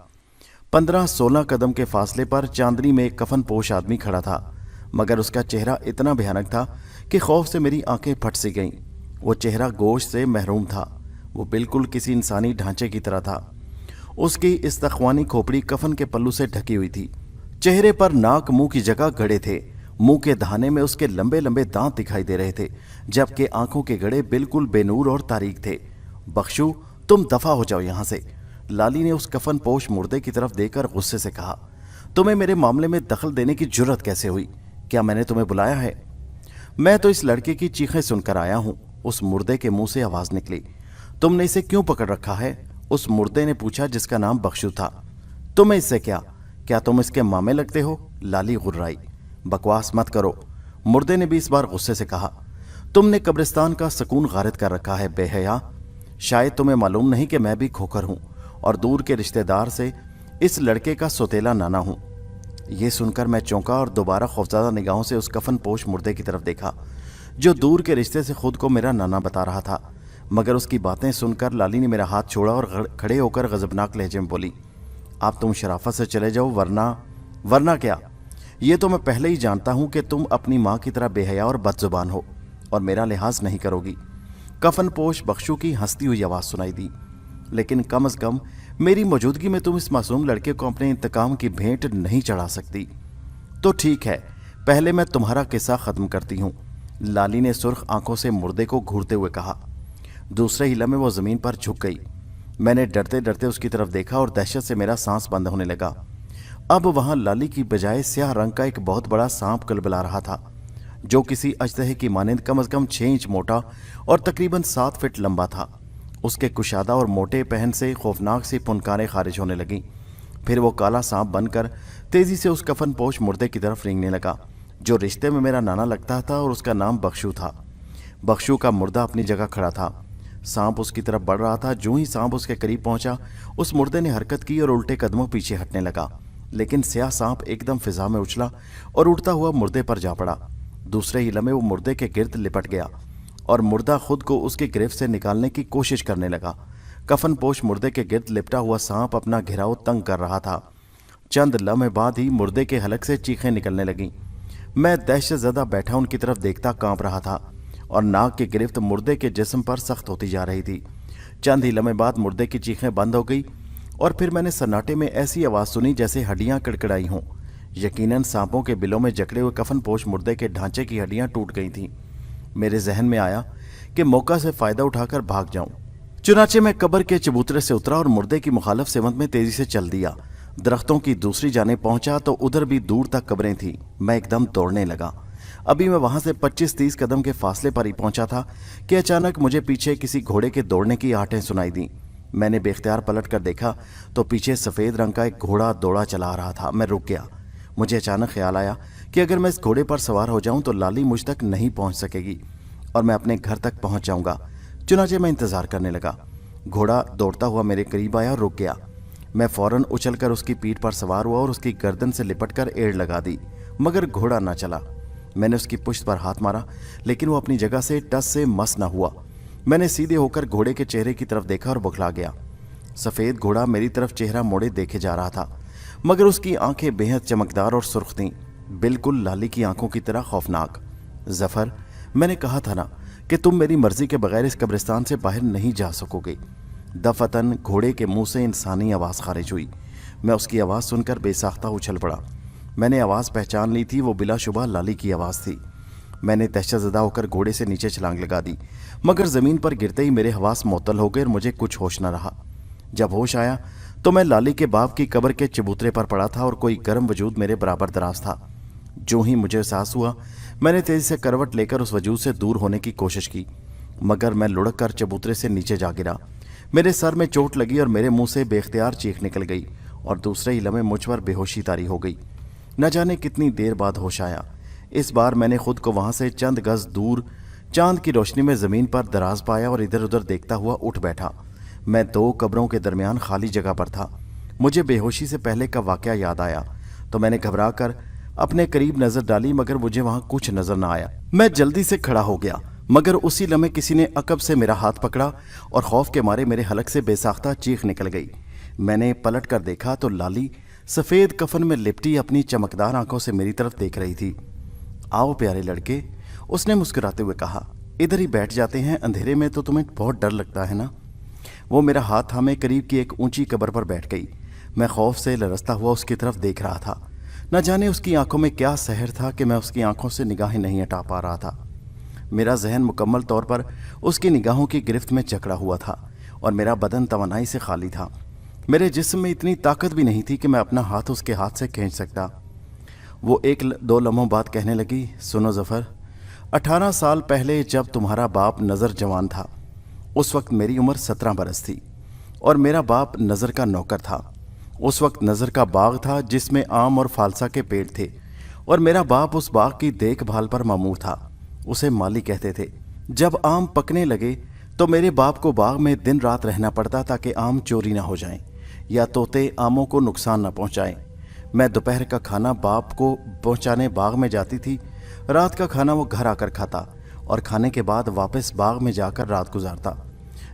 15-16 قدم کے فاصلے پر چاندنی میں ایک کفن پوش آدمی کھڑا تھا، مگر اس کا چہرہ اتنا بھیانک تھا کہ خوف سے میری آنکھیں پھٹ سی گئیں۔ وہ چہرہ گوشت سے محروم تھا، وہ بالکل کسی انسانی ڈھانچے کی طرح تھا۔ اس کی استخوانی کھوپڑی کفن کے پلو سے ڈھکی ہوئی تھی، چہرے پر ناک منہ کی جگہ گڑے تھے، منہ کے دہانے میں اس کے لمبے لمبے دانت دکھائی دے رہے تھے، جبکہ آنکھوں کے گڑے بالکل بے نور اور تاریک تھے۔ بخشو، تم دفع ہو جاؤ یہاں سے، لالی نے اس کفن پوش مردے کی طرف دیکھ کر غصے سے کہا۔ تمہیں میرے معاملے میں دخل دینے کی جرت کیسے ہوئی؟ کیا میں نے تمہیں بلایا ہے؟ میں تو اس لڑکے کی چیخیں سن کر آیا ہوں، اس مردے کے منہ سے آواز نکلی۔ تم نے اسے کیوں پکڑ رکھا ہے؟ اس مردے نے پوچھا جس کا نام بخشو تھا۔ تمہیں اس سے کیا تم اس کے مامے لگتے ہو؟ لالی غرائی۔ بکواس مت کرو، مردے نے بھی اس بار غصے سے کہا۔ تم نے قبرستان کا سکون غارت کر رکھا ہے بے حیا۔ شاید تمہیں معلوم نہیں کہ میں بھی کھوکھر ہوں اور دور کے رشتہ دار سے اس لڑکے کا سوتیلا نانا ہوں۔ یہ سن کر میں چونکا اور دوبارہ خوفزدہ نگاہوں سے اس کفن پوش مردے کی طرف دیکھا جو دور کے رشتے سے خود کو میرا نانا بتا رہا تھا، مگر اس کی باتیں سن کر لالی نے میرا ہاتھ چھوڑا اور کھڑے ہو کر غضبناک لہجے میں بولی، آپ تم شرافت سے چلے جاؤ ورنہ کیا؟ یہ تو میں پہلے ہی جانتا ہوں کہ تم اپنی ماں کی طرح بے حیا اور بد زبان ہو اور میرا لحاظ نہیں کرو گی۔ کفن پوش بخشو کی ہنستی ہوئی آواز سنائی دی، لیکن کم از کم میری موجودگی میں تم اس معصوم لڑکے کو اپنے انتقام کی بھینٹ نہیں چڑھا سکتی۔ تو ٹھیک ہے، پہلے میں تمہارا قصہ ختم کرتی ہوں، لالی نے سرخ آنکھوں سے مردے کو گھورتے ہوئے کہا۔ دوسرے ہی لمحے وہ زمین پر جھک گئی۔ میں نے ڈرتے ڈرتے اس کی طرف دیکھا اور دہشت سے میرا سانس بند ہونے لگا۔ اب وہاں لالی کی بجائے سیاہ رنگ کا ایک بہت بڑا سانپ کلبلا رہا تھا، جو کسی اژدہے کی مانند کم از کم 6 انچ موٹا اور تقریباً 7 فٹ لمبا تھا۔ اس کے کشادہ اور موٹے پہن سے خوفناک سی پھنکاریں خارج ہونے لگیں۔ پھر وہ کالا سانپ بن کر تیزی سے اس کفن پوش مردے کی طرف رینگنے لگا جو رشتے میں میرا نانا لگتا تھا اور اس کا نام بخشو تھا۔ बख्शू का मुर्दा अपनी जगह खड़ा था। सांप उसकी तरफ बढ़ रहा था। जो ही सांप उसके करीब पहुंचा, उस मुर्दे ने हरकत की और उल्टे कदमों पीछे हटने लगा। लेकिन स्याह सांप एकदम फिजा में उछला और उड़ता हुआ मुर्दे पर जा पड़ा। दूसरे ही लम्हे वो मुर्दे के गिर्द लिपट गया और मुर्दा खुद को उसकी गिरफ्त से निकालने की कोशिश करने लगा। कफन पोश मुर्दे के गिर्द लिपटा हुआ सांप अपना घेराव तंग कर रहा था। चंद लम्हे बाद ही मुर्दे के हलक से चीखें निकलने लगीं। मैं दहशत ज़दा बैठा उनकी तरफ देखता कांप रहा था और नाक की गिरफ्त मुर्दे के जिस्म पर सख्त होती जा रही थी। चंद ही लम्हे बाद मुर्दे की चीखें बंद हो गई और फिर मैंने सन्नाटे में ऐसी आवाज़ सुनी जैसे हड्डियां कड़कड़ाई हों। यकीनन सांपों के बिलों में जकड़े हुए कफन पोश मुर्दे के ढांचे की हड्डियां टूट गई थीं। मेरे जहन में आया कि मौका से फ़ायदा उठाकर भाग जाऊं। चुनाचे मैं कब्र के चबूतरे से उतरा और मुर्दे की मुखालफ सिमत में तेजी से चल दिया। दरख्तों की दूसरी जाने पहुंचा तो उधर भी दूर तक कब्रें थीं। मैं एकदम दौड़ने लगा। अभी मैं वहां से 25-30 कदम के फासले पर ही पहुंचा था कि अचानक मुझे पीछे किसी घोड़े के दौड़ने की आहटें सुनाई दी। मैंने बेख्तियार पलट कर देखा तो पीछे सफ़ेद रंग का एक घोड़ा दौड़ा चला आ रहा था। मैं रुक गया। मुझे अचानक ख्याल आया कि अगर मैं इस घोड़े पर सवार हो जाऊं तो लाली मुझ तक नहीं पहुंच सकेगी और मैं अपने घर तक पहुंच जाऊंगा। चुनाचे मैं इंतज़ार करने लगा। घोड़ा दौड़ता हुआ मेरे करीब आया और रुक गया। मैं फौरन उछलकर उसकी पीठ पर सवार हुआ और उसकी गर्दन से लिपटकर एड़ लगा दी, मगर घोड़ा न चला। मैंने उसकी पुश्त पर हाथ मारा, लेकिन वो अपनी जगह से टस से मस न हुआ। मैंने सीधे होकर घोड़े के चेहरे की तरफ देखा और बौखला गया। सफ़ेद घोड़ा मेरी तरफ चेहरा मोड़े देखे जा रहा था, मगर उसकी आंखें बेहद चमकदार और सुर्ख थीं, बिल्कुल लाली की आंखों की तरह खौफनाक। जफ़र, मैंने कहा था ना कि तुम मेरी मर्जी के बगैर इस कब्रिस्तान से बाहर नहीं जा सकोगे। दफतन घोड़े के मुंह से इंसानी आवाज़ खारिज हुई। मैं उसकी आवाज़ सुनकर बेसाख्ता उछल पड़ा। मैंने आवाज़ पहचान ली थी। वो बिलाशुबा लाली की आवाज़ थी। मैंने दहशतज़दा होकर घोड़े से नीचे छलांग लगा दी, मगर ज़मीन पर गिरते ही मेरे हवास मुअत्तल हो गए और मुझे कुछ होश न रहा। जब होश आया तो मैं लाली के बाप की कब्र के चबूतरे पर पड़ा था और कोई गर्म वजूद मेरे बराबर दराज था। जो ही मुझे एहसास हुआ, मैंने तेज़ी से करवट लेकर उस वजूद से दूर होने की कोशिश की, मगर मैं लुढ़क कर चबूतरे से नीचे जा गिरा। मेरे सर में चोट लगी और मेरे मुंह से बेख्तियार चीख निकल गई और दूसरे ही लम्हे मुझ पर बेहोशी तारी हो गई। न जाने कितनी देर बाद होश आया। इस बार मैंने खुद को वहां से चंद गज दूर चांद की रोशनी में ज़मीन पर दराज पाया और इधर उधर देखता हुआ उठ बैठा। मैं 2 कब्रों के दरमियान खाली जगह पर था। मुझे बेहोशी से पहले का वाक़या याद आया तो मैंने घबरा कर अपने करीब नज़र डाली, मगर मुझे वहां कुछ नज़र न आया। मैं जल्दी से खड़ा हो गया, मगर उसी लम्हे किसी ने अकब से मेरा हाथ पकड़ा और खौफ के मारे मेरे हलक से बेसाख्ता चीख निकल गई। मैंने पलट कर देखा तो लाली सफ़ेद कफन में लिपटी अपनी चमकदार आंखों से मेरी तरफ देख रही थी। आओ प्यारे लड़के, उसने मुस्कुराते हुए कहा, इधर ही बैठ जाते हैं, अंधेरे में तो तुम्हें बहुत डर लगता है ना। वो मेरा हाथ थामे करीब की एक ऊंची कब्र पर बैठ गई। मैं खौफ से लरसता हुआ उसकी तरफ देख रहा था। न जाने उसकी आंखों में क्या सहर था कि मैं उसकी आंखों से निगाहें नहीं हटा पा रहा था। मेरा जहन मुकम्मल तौर पर उसकी निगाहों की गिरफ्त में जकड़ा हुआ था और मेरा बदन तवानाई से खाली था। मेरे जिस्म में इतनी ताकत भी नहीं थी कि मैं अपना हाथ उसके हाथ से खींच सकता। वो 1-2 लम्हों बाद कहने लगी, सुनो ज़फ़र, 18 साल पहले जब तुम्हारा बाप नज़र जवान था, उस वक्त मेरी उम्र 17 बरस थी और मेरा बाप नज़र का नौकर था। उस वक्त नज़र का बाग था जिसमें आम और फालसा के पेड़ थे और मेरा बाप उस बाग की देखभाल पर मामूर था। उसे माली कहते थे। जब आम पकने लगे तो मेरे बाप को बाग में दिन रात रहना पड़ता ताकि आम चोरी ना हो जाएं या तोते आमों को नुकसान ना पहुंचाएं। मैं दोपहर का खाना बाप को पहुंचाने बाग में जाती थी, रात का खाना वो घर आकर खाता और खाने के बाद वापस बाग में जाकर रात गुजारता।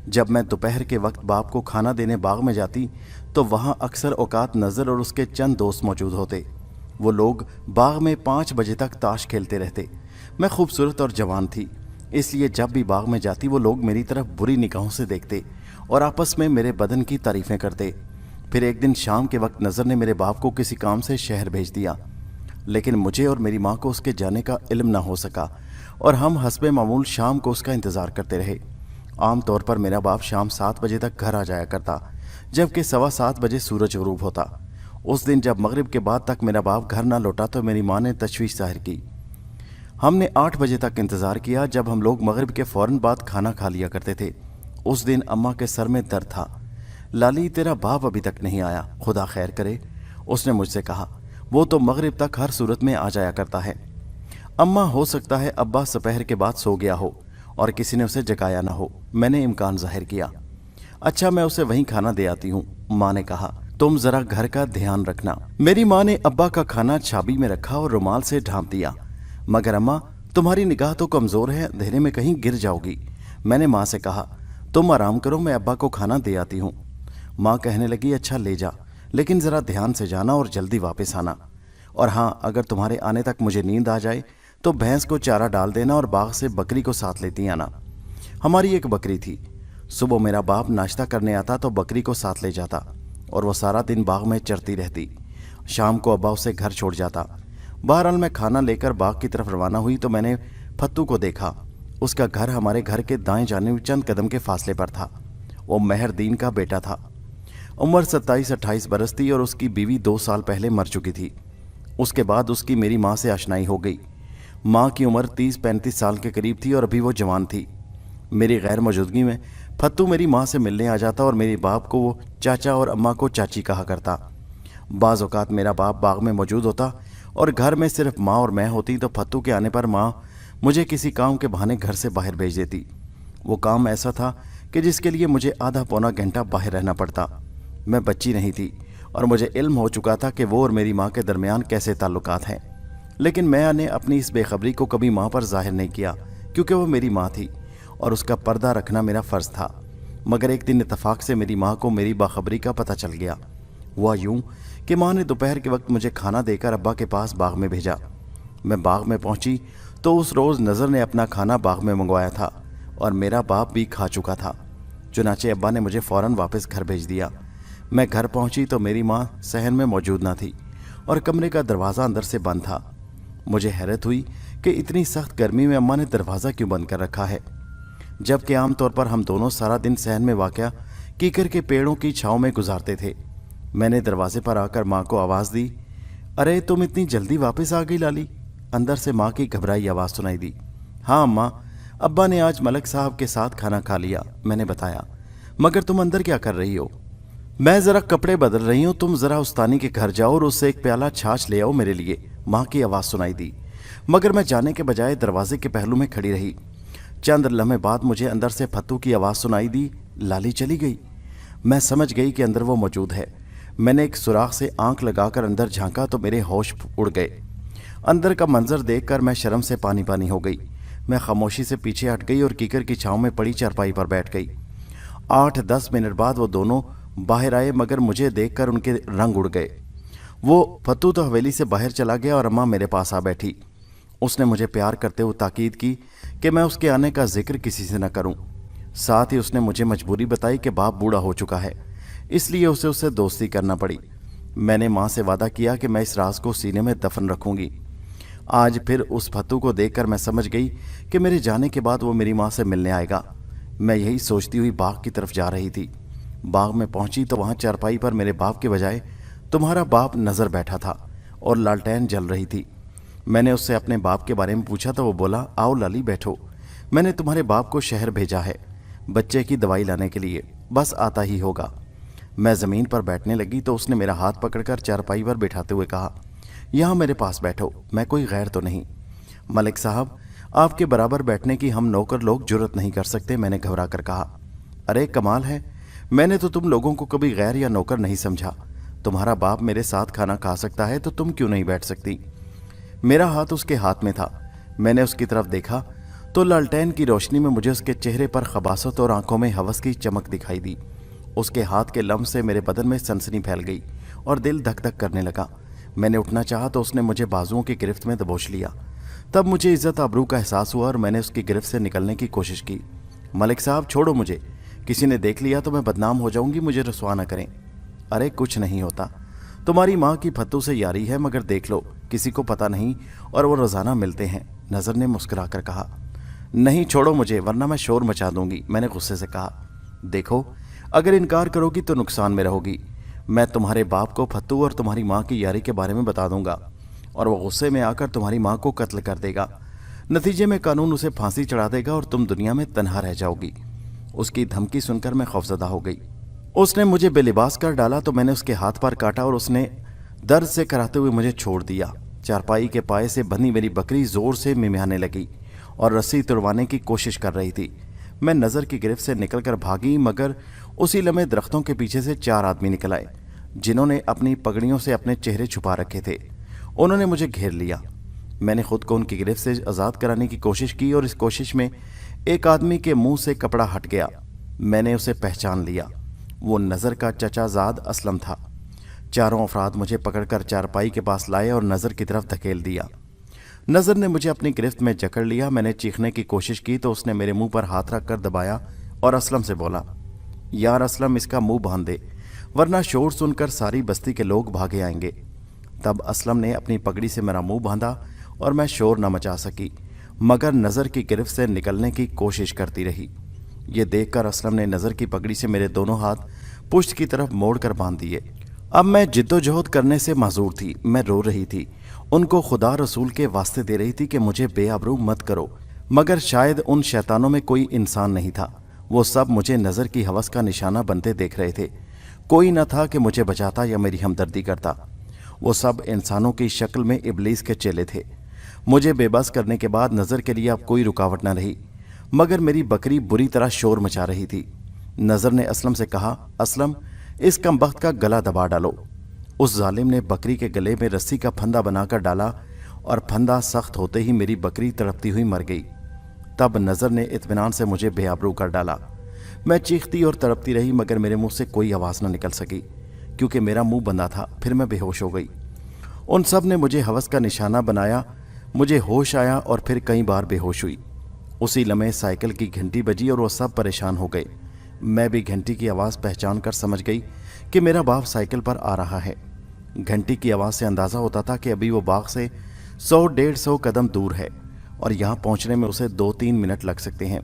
जब मैं दोपहर के वक्त बाप को खाना देने बाग में जाती तो वहाँ अक्सर औकात नज़र और उसके चंद दोस्त मौजूद होते। वो लोग बाग में 5 बजे तक ताश खेलते रहते। मैं खूबसूरत और जवान थी, इसलिए जब भी बाग में जाती वो लोग मेरी तरफ बुरी निगाहों से देखते और आपस में मेरे बदन की तारीफ़ें करते। फिर एक दिन शाम के वक्त नज़र ने मेरे बाप को किसी काम से शहर भेज दिया, लेकिन मुझे और मेरी माँ को उसके जाने का इल्म ना हो सका और हम हस्बे मामूल शाम को उसका इंतज़ार करते रहे। आम तौर पर मेरा बाप शाम 7 बजे तक घर आ जाया करता, जबकि 7:15 बजे सूरज ग़ुरूब होता। उस दिन जब मगरिब के बाद तक मेरा बाप घर ना लौटा तो मेरी माँ ने तशवीश ज़ाहिर की। हमने 8 बजे तक इंतज़ार किया, जब हम लोग मगरिब के फ़ौरन बाद खाना खा लिया करते थे। उस दिन अम्मा के सर में दर्द था। लाली, तेरा बाप अभी तक नहीं आया, खुदा खैर करे, उसने मुझसे कहा। वो तो मगरिब तक हर सूरत में आ जाया करता है। अम्मा, हो सकता है अब्बा दोपहर के बाद सो गया हो और किसी ने उसे जगाया ना हो। मैंने इम्कान जाहिर किया। अच्छा, मैं उसे वहीं खाना दे आती हूँ, माँ ने कहा। तुम जरा घर का ध्यान रखना। मेरी माँ ने अब्बा का खाना चाबी में रखा और रुमाल से ढांप दिया। मगर अम्मा, तुम्हारी निगाह तो कमजोर है, अंधेरे में कहीं गिर जाओगी। मैंने माँ से कहा, तुम आराम करो, मैं अब्बा को खाना दे आती हूँ। माँ कहने लगी, अच्छा ले जा, लेकिन जरा ध्यान से जाना और जल्दी वापस आना। और हाँ, अगर तुम्हारे आने तक मुझे नींद आ जाए तो भैंस को चारा डाल देना और बाग से बकरी को साथ लेती आना। हमारी एक बकरी थी। सुबह मेरा बाप नाश्ता करने आता तो बकरी को साथ ले जाता और वो सारा दिन बाग में चरती रहती। शाम को अब्बा उसे घर छोड़ जाता। बहरहाल मैं खाना लेकर बाग की तरफ रवाना हुई तो मैंने फत्तू को देखा। उसका घर हमारे घर के दाएं जानिब चंद कदम के फासले पर था। वो मेहरदीन का बेटा था। उम्र 27-28 बरस थी और उसकी बीवी 2 साल पहले मर चुकी थी। उसके बाद उसकी मेरी माँ से आशनाई हो गई। माँ की उम्र 30-35 साल के करीब थी और अभी वो जवान थी। मेरी गैर मौजूदगी में फत्तू मेरी माँ से मिलने आ जाता और मेरे बाप को वो चाचा और अम्मा को चाची कहा करता। बाज़ औक़ात मेरा बाप बाग में मौजूद होता और घर में सिर्फ माँ और मैं होती तो फत्तू के आने पर माँ मुझे किसी काम के बहाने घर से बाहर भेज देती। वो काम ऐसा था कि जिसके लिए मुझे आधा पौना घंटा बाहर रहना पड़ता। मैं बच्ची नहीं थी और मुझे इल्म हो चुका था कि वो और मेरी माँ के दरमियान कैसे ताल्लुकात हैं। लेकिन मैंने अपनी इस बेखबरी को कभी माँ पर जाहिर नहीं किया, क्योंकि वो मेरी माँ थी और उसका पर्दा रखना मेरा फ़र्ज़ था। मगर एक दिन इत्तफाक से मेरी माँ को मेरी बाखबरी का पता चल गया। हुआ यूं कि माँ ने दोपहर के वक्त मुझे खाना देकर अब्बा के पास बाग में भेजा। मैं बाग में पहुंची तो उस रोज़ नज़र ने अपना खाना बाग में मंगवाया था और मेरा बाप भी खा चुका था। चुनाचे अब्बा ने मुझे फ़ौरन वापस घर भेज दिया। मैं घर पहुंची तो मेरी माँ सहन में मौजूद न थी और कमरे का दरवाज़ा अंदर से बंद था। मुझे हैरत हुई कि इतनी सख्त गर्मी में अम्मा ने दरवाज़ा क्यों बंद कर रखा है, जबकि आमतौर पर हम दोनों सारा दिन सहन में वाक़या कीकर के पेड़ों की छाँव में गुजारते थे। मैंने दरवाजे पर आकर माँ को आवाज़ दी, अरे तुम इतनी जल्दी वापस आ गई लाली। अंदर से माँ की घबराई आवाज़ सुनाई दी। हाँ अम्मा, अब्बा ने आज मलक साहब के साथ खाना खा लिया, मैंने बताया। मगर तुम अंदर क्या कर रही हो? मैं ज़रा कपड़े बदल रही हूँ, तुम ज़रा उस्तानी के घर जाओ और उससे एक प्याला छाछ ले आओ मेरे लिए, माँ की आवाज़ सुनाई दी। मगर मैं जाने के बजाय दरवाजे के पहलू में खड़ी रही। चंद लम्हे बाद मुझे अंदर से फत्तू की आवाज़ सुनाई दी, लाली चली गई। मैं समझ गई कि अंदर वो मौजूद है। मैंने एक सुराख से आंख लगाकर अंदर झांका तो मेरे होश उड़ गए। अंदर का मंजर देखकर मैं शर्म से पानी पानी हो गई। मैं खामोशी से पीछे हट गई और कीकर की छाँव में पड़ी चारपाई पर बैठ गई। 8-10 मिनट बाद वो दोनों बाहर आए, मगर मुझे देखकर उनके रंग उड़ गए। वो फत्तू तो हवेली से बाहर चला गया और अम्मा मेरे पास आ बैठी। उसने मुझे प्यार करते हुए ताकीद की कि मैं उसके आने का जिक्र किसी से न करूं। साथ ही उसने मुझे मजबूरी बताई कि बाप बूढ़ा हो चुका है, इसलिए उसे उससे दोस्ती करना पड़ी। मैंने माँ से वादा किया कि मैं इस राज को सीने में दफन रखूंगी। आज फिर उस फत्तू को देखकर मैं समझ गई कि मेरे जाने के बाद वो मेरी माँ से मिलने आएगा। मैं यही सोचती हुई बाग की तरफ जा रही थी। बाग में पहुंची तो वहाँ चारपाई पर मेरे बाप के बजाय तुम्हारा बाप नज़र बैठा था और लालटेन जल रही थी। मैंने उससे अपने बाप के बारे में पूछा तो वो बोला, आओ लाली बैठो, मैंने तुम्हारे बाप को शहर भेजा है बच्चे की दवाई लाने के लिए, बस आता ही होगा। मैं ज़मीन पर बैठने लगी तो उसने मेरा हाथ पकड़कर चारपाई पर बैठाते हुए कहा, यहाँ मेरे पास बैठो, मैं कोई गैर तो नहीं। मलिक साहब, आपके बराबर बैठने की हम नौकर लोग जुर्रत नहीं कर सकते, मैंने घबरा कर कहा। अरे कमाल है, मैंने तो तुम लोगों को कभी गैर या नौकर नहीं समझा। तुम्हारा बाप मेरे साथ खाना खा सकता है तो तुम क्यों नहीं बैठ सकती? मेरा हाथ उसके हाथ में था। मैंने उसकी तरफ देखा तो लालटेन की रोशनी में मुझे उसके चेहरे पर खबासत और आंखों में हवस की चमक दिखाई दी। उसके हाथ के लम्स से मेरे बदन में सनसनी फैल गई और दिल धक धक करने लगा। मैंने उठना चाहा तो उसने मुझे बाजुओं की गिरफ्त में दबोच लिया। तब मुझे इज्जत आबरू का एहसास हुआ और मैंने उसकी गिरफ्त से निकलने की कोशिश की। मलिक साहब छोड़ो मुझे, किसी ने देख लिया तो मैं बदनाम हो जाऊंगी, मुझे रसवा न करें। अरे कुछ नहीं होता, तुम्हारी माँ की फत्तू से यारी है, मगर देख लो किसी को पता नहीं और वो रोज़ाना मिलते हैं, नज़र ने मुस्कुरा कर कहा। नहीं छोड़ो मुझे, वरना मैं शोर मचा दूंगी, मैंने गुस्से से कहा। देखो अगर इनकार करोगी तो नुकसान में रहोगी। मैं तुम्हारे बाप को फत्तू और तुम्हारी माँ की यारी के बारे में बता दूंगा और वो गुस्से में आकर तुम्हारी माँ को कत्ल कर देगा। नतीजे में कानून उसे फांसी चढ़ा देगा और तुम दुनिया में तन्हा रह जाओगी। उसकी धमकी सुनकर मैं खौफजदा हो गई। उसने मुझे बेलिबास कर डाला तो मैंने उसके हाथ पर काटा और उसने दर्द से कराते हुए मुझे छोड़ दिया। चारपाई के पाए से बंधी मेरी बकरी जोर से मिमियाने लगी और रस्सी तुड़वाने की कोशिश कर रही थी। मैं नज़र की गिरफ्त से निकलकर भागी, मगर उसी लम्हे दरख्तों के पीछे से 4 आदमी निकल आए, जिन्होंने अपनी पगड़ियों से अपने चेहरे छुपा रखे थे। उन्होंने मुझे घेर लिया। मैंने खुद को उनकी गिरफ्त से आज़ाद कराने की कोशिश की और इस कोशिश में एक आदमी के मुंह से कपड़ा हट गया। मैंने उसे पहचान लिया। वो नज़र का चचाजाद असलम था। चारों अफराद मुझे पकड़कर चारपाई के पास लाए और नज़र की तरफ धकेल दिया। नज़र ने मुझे अपनी गिरफ्त में जकड़ लिया। मैंने चीखने की कोशिश की तो उसने मेरे मुंह पर हाथ रख कर दबाया और असलम से बोला, यार असलम, इसका मुंह बांध दे, वरना शोर सुनकर सारी बस्ती के लोग भागे आएंगे। तब असलम ने अपनी पगड़ी से मेरा मुंह बांधा और मैं शोर न मचा सकी, मगर नज़र की गिरफ्त से निकलने की कोशिश करती रही। ये देखकर असलम ने नज़र की पगड़ी से मेरे दोनों हाथ पुश्त की तरफ मोड़कर बांध दिए। अब मैं जिद्दोजहद करने से माजूर थी। मैं रो रही थी, उनको खुदा रसूल के वास्ते दे रही थी कि मुझे बेआबरू मत करो, मगर शायद उन शैतानों में कोई इंसान नहीं था। वो सब मुझे नज़र की हवस का निशाना बनते देख रहे थे। कोई न था कि मुझे बचाता या मेरी हमदर्दी करता। वो सब इंसानों की शक्ल में इब्लीस के चेले थे। मुझे बेबस करने के बाद नज़र के लिए अब कोई रुकावट न रही, मगर मेरी बकरी बुरी तरह शोर मचा रही थी। नज़र ने असलम से कहा, असलम, इस कमबख्त का गला दबा डालो। उस जालिम ने बकरी के गले में रस्सी का फंदा बनाकर डाला और फंदा सख्त होते ही मेरी बकरी तड़पती हुई मर गई। तब नज़र ने इत्मीनान से मुझे बेआबरू कर डाला। मैं चीखती और तड़पती रही, मगर मेरे मुंह से कोई आवाज़ न निकल सकी क्योंकि मेरा मुंह बंधा था। फिर मैं बेहोश हो गई। उन सब ने मुझे हवस का निशाना बनाया। मुझे होश आया और फिर कई बार बेहोश हुई। उसी लम्हे साइकिल की घंटी बजी और वो सब परेशान हो गए। मैं भी घंटी की आवाज़ पहचान कर समझ गई कि मेरा बाप साइकिल पर आ रहा है। घंटी की आवाज़ से अंदाज़ा होता था कि अभी वो बाग से 100-150 कदम दूर है और यहाँ पहुँचने में उसे 2-3 मिनट लग सकते हैं।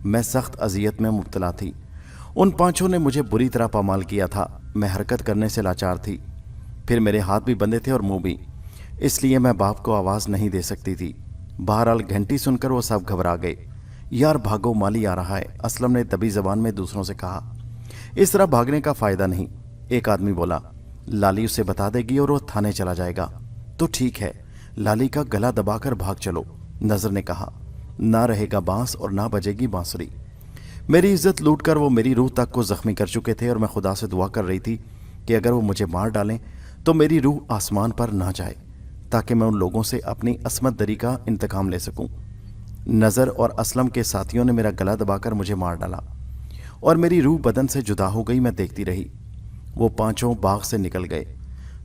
मैं सख्त अजियत में मुब्तला थी। उन पांचों ने मुझे बुरी तरह पामाल किया था। मैं हरकत करने से लाचार थी। फिर मेरे हाथ भी बंधे थे और मुंह भी, इसलिए मैं बाप को आवाज़ नहीं दे सकती थी। बहरहाल घंटी सुनकर वो सब घबरा गए। यार भागो, माली आ रहा है, असलम ने दबी जबान में दूसरों से कहा। इस तरह भागने का फ़ायदा नहीं, एक आदमी बोला। लाली उसे बता देगी और वो थाने चला जाएगा। तो ठीक है, लाली का गला दबाकर भाग चलो, नज़र ने कहा। ना रहेगा बांस और ना बजेगी बांसुरी। मेरी इज्जत लूटकर वो मेरी रूह तक को जख्मी कर चुके थे और मैं खुदा से दुआ कर रही थी कि अगर वो मुझे मार डालें तो मेरी रूह आसमान पर ना जाए, ताकि मैं उन लोगों से अपनी असमत दरी का इंतकाम ले सकूं। नज़र और असलम के साथियों ने मेरा गला दबाकर मुझे मार डाला और मेरी रूह बदन से जुदा हो गई। मैं देखती रही। वो पांचों बाग से निकल गए।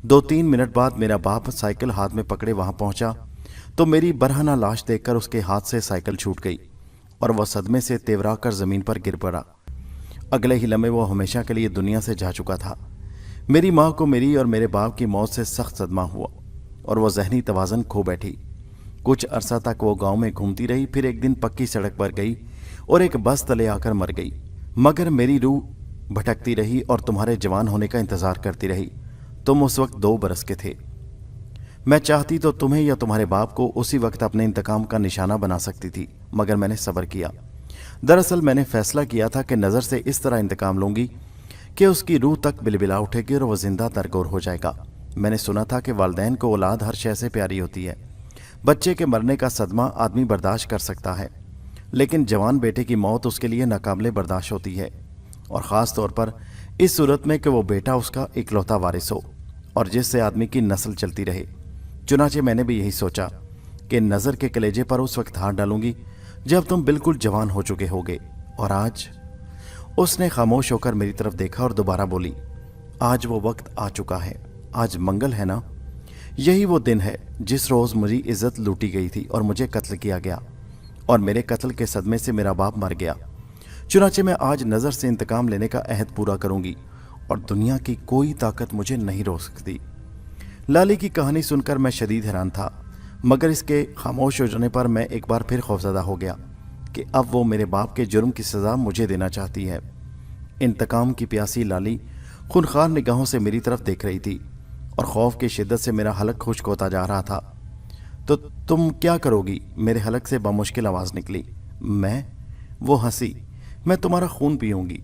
2-3 मिनट बाद मेरा बाप साइकिल हाथ में पकड़े वहां पहुंचा तो मेरी बरहना लाश देखकर उसके हाथ से साइकिल छूट गई और वह सदमे से तेवरा कर ज़मीन पर गिर पड़ा। अगले ही लम्हे वो हमेशा के लिए दुनिया से जा चुका था। मेरी माँ को मेरी और मेरे बाप की मौत से सख्त सदमा हुआ और वह जहनी तवाज़न खो बैठी। कुछ अरसा तक वो गांव में घूमती रही, फिर एक दिन पक्की सड़क पर गई और एक बस तले आकर मर गई। मगर मेरी रूह भटकती रही और तुम्हारे जवान होने का इंतज़ार करती रही। तुम उस वक्त 2 बरस के थे। मैं चाहती तो तुम्हें या तुम्हारे बाप को उसी वक्त अपने इंतकाम का निशाना बना सकती थी, मगर मैंने सब्र किया। दरअसल मैंने फैसला किया था कि नज़र से इस तरह इंतकाम लूँगी कि उसकी रूह तक बिलबिला उठेगी और वह जिंदा दरगोर हो जाएगा। मैंने सुना था कि वालिदैन को औलाद हर शय से प्यारी होती है। बच्चे के मरने का सदमा आदमी बर्दाश्त कर सकता है, लेकिन जवान बेटे की मौत उसके लिए नाकाबिले बर्दाश्त होती है, और ख़ास तौर पर इस सूरत में कि वो बेटा उसका इकलौता वारिस हो और जिससे आदमी की नस्ल चलती रहे। चुनाचे मैंने भी यही सोचा कि नज़र के कलेजे पर उस वक्त हाथ डालूंगी जब तुम बिल्कुल जवान हो चुके होगे। और आज उसने खामोश होकर मेरी तरफ देखा और दोबारा बोली, आज वो वक्त आ चुका है। आज मंगल है ना? यही वो दिन है जिस रोज़ मेरी इज्जत लूटी गई थी और मुझे कत्ल किया गया, और मेरे कत्ल के सदमे से मेरा बाप मर गया। चुनाचे मैं आज नज़र से इंतकाम लेने का अहद पूरा करूंगी और दुनिया की कोई ताकत मुझे नहीं रोक सकती। लाली की कहानी सुनकर मैं शदीद हैरान था, मगर इसके खामोश हो जाने पर मैं एक बार फिर खौफजदा हो गया कि अब वो मेरे बाप के जुर्म की सज़ा मुझे देना चाहती है। इंतकाम की प्यासी लाली खूनखार निगाहों से मेरी तरफ देख रही थी और खौफ की शिद्दत से मेरा हलक खुश्क होता जा रहा था। तो तुम क्या करोगी? मेरे हलक से बामुश्किल आवाज़ निकली। मैं? वो हंसी। मैं तुम्हारा खून पीऊँगी।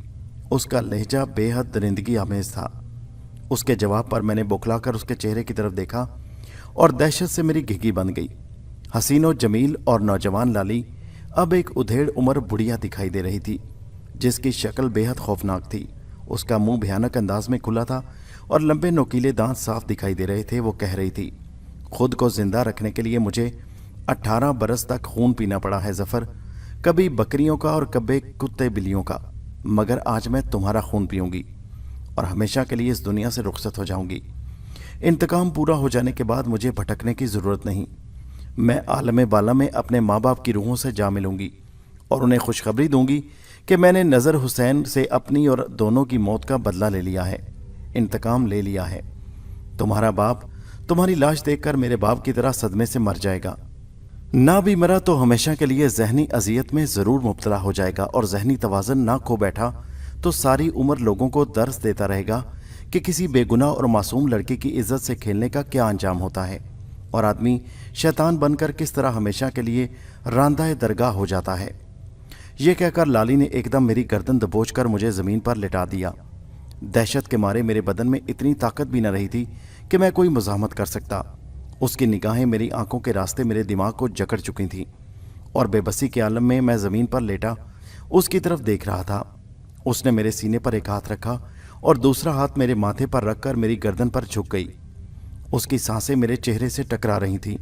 उसका लहजा बेहद दरिंदगी आमेज था। उसके जवाब पर मैंने बौखलाकर उसके चेहरे की तरफ देखा और दहशत से मेरी घिघी बंद गई। हसीनो जमील और नौजवान लाली अब एक उधेड़ उम्र बुढ़िया दिखाई दे रही थी, जिसकी शक्ल बेहद खौफनाक थी। उसका मुंह भयानक अंदाज में खुला था और लंबे नोकीले दांत साफ दिखाई दे रहे थे। वो कह रही थी, खुद को जिंदा रखने के लिए मुझे 18 बरस तक खून पीना पड़ा है जफर, कभी बकरियों का और कभी कुत्ते बिल्लियों का, मगर आज मैं तुम्हारा खून पीऊंगी और हमेशा के लिए इस दुनिया से रुखसत हो जाऊंगी। इंतकाम पूरा हो जाने के बाद मुझे भटकने की ज़रूरत नहीं। मैं आलम बाला में अपने माँ बाप की रूहों से जा मिलूंगी और उन्हें खुशखबरी दूंगी कि मैंने नज़र हुसैन से अपनी और दोनों की मौत का बदला ले लिया है, इंतकाम ले लिया है। तुम्हारा बाप तुम्हारी लाश देखकर मेरे बाप की तरह सदमे से मर जाएगा। ना भी मरा तो हमेशा के लिए जहनी अजियत में ज़रूर मुब्तला हो जाएगा और जहनी तवाज़न ना खो बैठा तो सारी उम्र लोगों को दर्स देता रहेगा कि किसी बेगुनाह और मासूम लड़के की इज्जत से खेलने का क्या अंजाम होता है और आदमी शैतान बनकर किस तरह हमेशा के लिए रांदाए दरगाह हो जाता है। ये कहकर लाली ने एकदम मेरी गर्दन दबोचकर मुझे ज़मीन पर लिटा दिया। दहशत के मारे मेरे बदन में इतनी ताकत भी न रही थी कि मैं कोई मुज़ाहमत कर सकता। उसकी निगाहें मेरी आंखों के रास्ते मेरे दिमाग को जकड़ चुकी थीं और बेबसी के आलम में मैं ज़मीन पर लेटा उसकी तरफ देख रहा था। उसने मेरे सीने पर एक हाथ रखा और दूसरा हाथ मेरे माथे पर रखकर मेरी गर्दन पर झुक गई। उसकी सांसें मेरे चेहरे से टकरा रही थीं।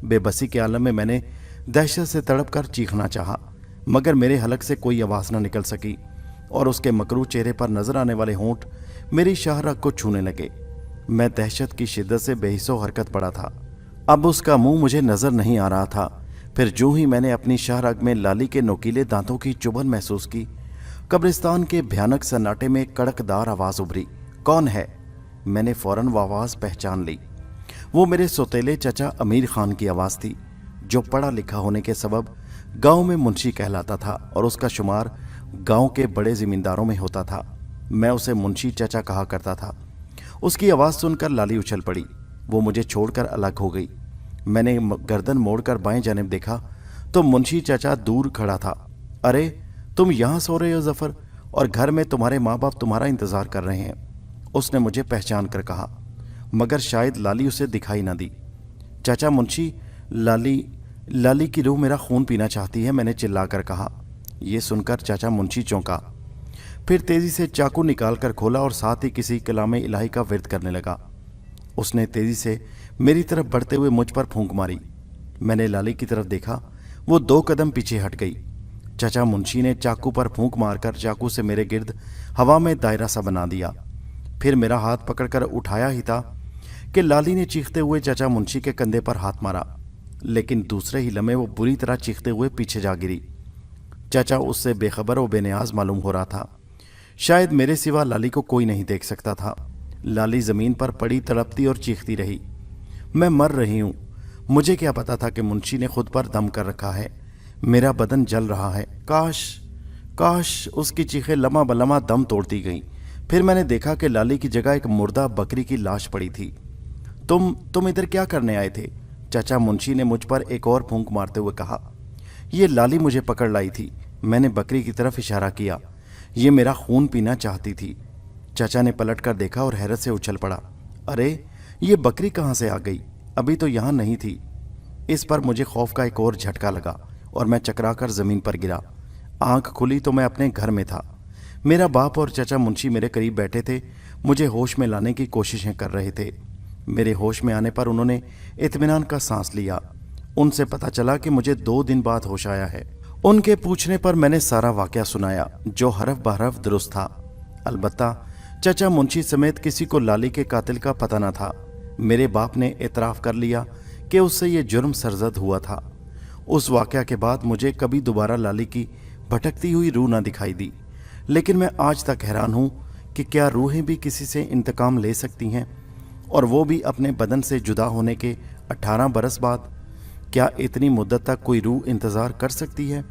बेबसी के आलम में मैंने दहशत से तड़प कर चीखना चाहा, मगर मेरे हलक से कोई आवाज़ न निकल सकी और उसके मकरू चेहरे पर नजर आने वाले होंठ मेरी शाहरग को छूने लगे। मैं दहशत की शिद्दत से बेहिस्सो हरकत पड़ा था। अब उसका मुंह मुझे नजर नहीं आ रहा था। फिर जो ही मैंने अपनी शाहरग में लाली के नोकीले दांतों की चुभन महसूस की, कब्रिस्तान के भयानक सन्नाटे में कड़कदार आवाज़ उभरी, कौन है? मैंने फौरन वो आवाज़ पहचान ली। वो मेरे सौतेले चचा अमीर खान की आवाज़ थी, जो पढ़ा लिखा होने के सबब गांव में मुंशी कहलाता था और उसका शुमार गांव के बड़े ज़मींदारों में होता था। मैं उसे मुंशी चचा कहा करता था। उसकी आवाज़ सुनकर लाली उछल पड़ी। वो मुझे छोड़कर अलग हो गई। मैंने गर्दन मोड़कर बाएं जानिब देखा तो मुंशी चचा दूर खड़ा था। अरे, तुम यहाँ सो रहे हो जफ़र, और घर में तुम्हारे माँ बाप तुम्हारा इंतज़ार कर रहे हैं, उसने मुझे पहचान कर कहा, मगर शायद लाली उसे दिखाई न दी। चाचा मुंशी, लाली की रूह मेरा खून पीना चाहती है, मैंने चिल्लाकर कहा। यह सुनकर चाचा मुंशी चौंका, फिर तेज़ी से चाकू निकालकर खोला और साथ ही किसी कलाम इलाही का विर्द करने लगा। उसने तेज़ी से मेरी तरफ बढ़ते हुए मुझ पर फूंक मारी। मैंने लाली की तरफ देखा, वो 2 कदम पीछे हट गई। चाचा मुंशी ने चाकू पर फूंक मारकर चाकू से मेरे गिर्द हवा में दायरा सा बना दिया। फिर मेरा हाथ पकड़कर उठाया ही था कि लाली ने चीखते हुए चाचा मुंशी के कंधे पर हाथ मारा, लेकिन दूसरे ही लम्हे वो बुरी तरह चीखते हुए पीछे जा गिरी। चाचा उससे बेखबर और बेनियाज मालूम हो रहा था। शायद मेरे सिवा लाली को कोई नहीं देख सकता था। लाली ज़मीन पर पड़ी तड़पती और चीखती रही, मैं मर रही हूँ। मुझे क्या पता था कि मुंशी ने खुद पर दम कर रखा है। मेरा बदन जल रहा है। काश उसकी चीखें लम्हा बलम्हा दम तोड़ती गईं। फिर मैंने देखा कि लाली की जगह एक मुर्दा बकरी की लाश पड़ी थी। तुम इधर क्या करने आए थे? चाचा मुंशी ने मुझ पर एक और फूंक मारते हुए कहा। ये लाली मुझे पकड़ लाई थी। मैंने बकरी की तरफ इशारा किया। ये मेरा खून पीना चाहती थी। चाचा ने पलट कर देखा और हैरत से उछल पड़ा, अरे, ये बकरी कहाँ से आ गई? अभी तो यहाँ नहीं थी। इस पर मुझे खौफ का एक और झटका लगा और मैं चकराकर ज़मीन पर गिरा। आंख खुली तो मैं अपने घर में था। मेरा बाप और चाचा मुंशी मेरे करीब बैठे थे, मुझे होश में लाने की कोशिशें कर रहे थे। मेरे होश में आने पर उन्होंने इत्मीनान का सांस लिया। उनसे पता चला कि मुझे 2 दिन बाद होश आया है। उनके पूछने पर मैंने सारा वाक़या सुनाया, जो हरफ बहरफ दुरुस्त था। अलबत्ता चाचा मुंशी समेत किसी को लाली के कातिल का पता न था। मेरे बाप ने एतराफ़ कर लिया कि उससे ये जुर्म सरजद हुआ था। उस वाक़या के बाद मुझे कभी दोबारा लाली की भटकती हुई रूह न दिखाई दी। लेकिन मैं आज तक हैरान हूँ कि क्या रूहें भी किसी से इंतकाम ले सकती हैं, और वो भी अपने बदन से जुदा होने के 18 बरस बाद? क्या इतनी मुद्दत तक कोई रूह इंतज़ार कर सकती है?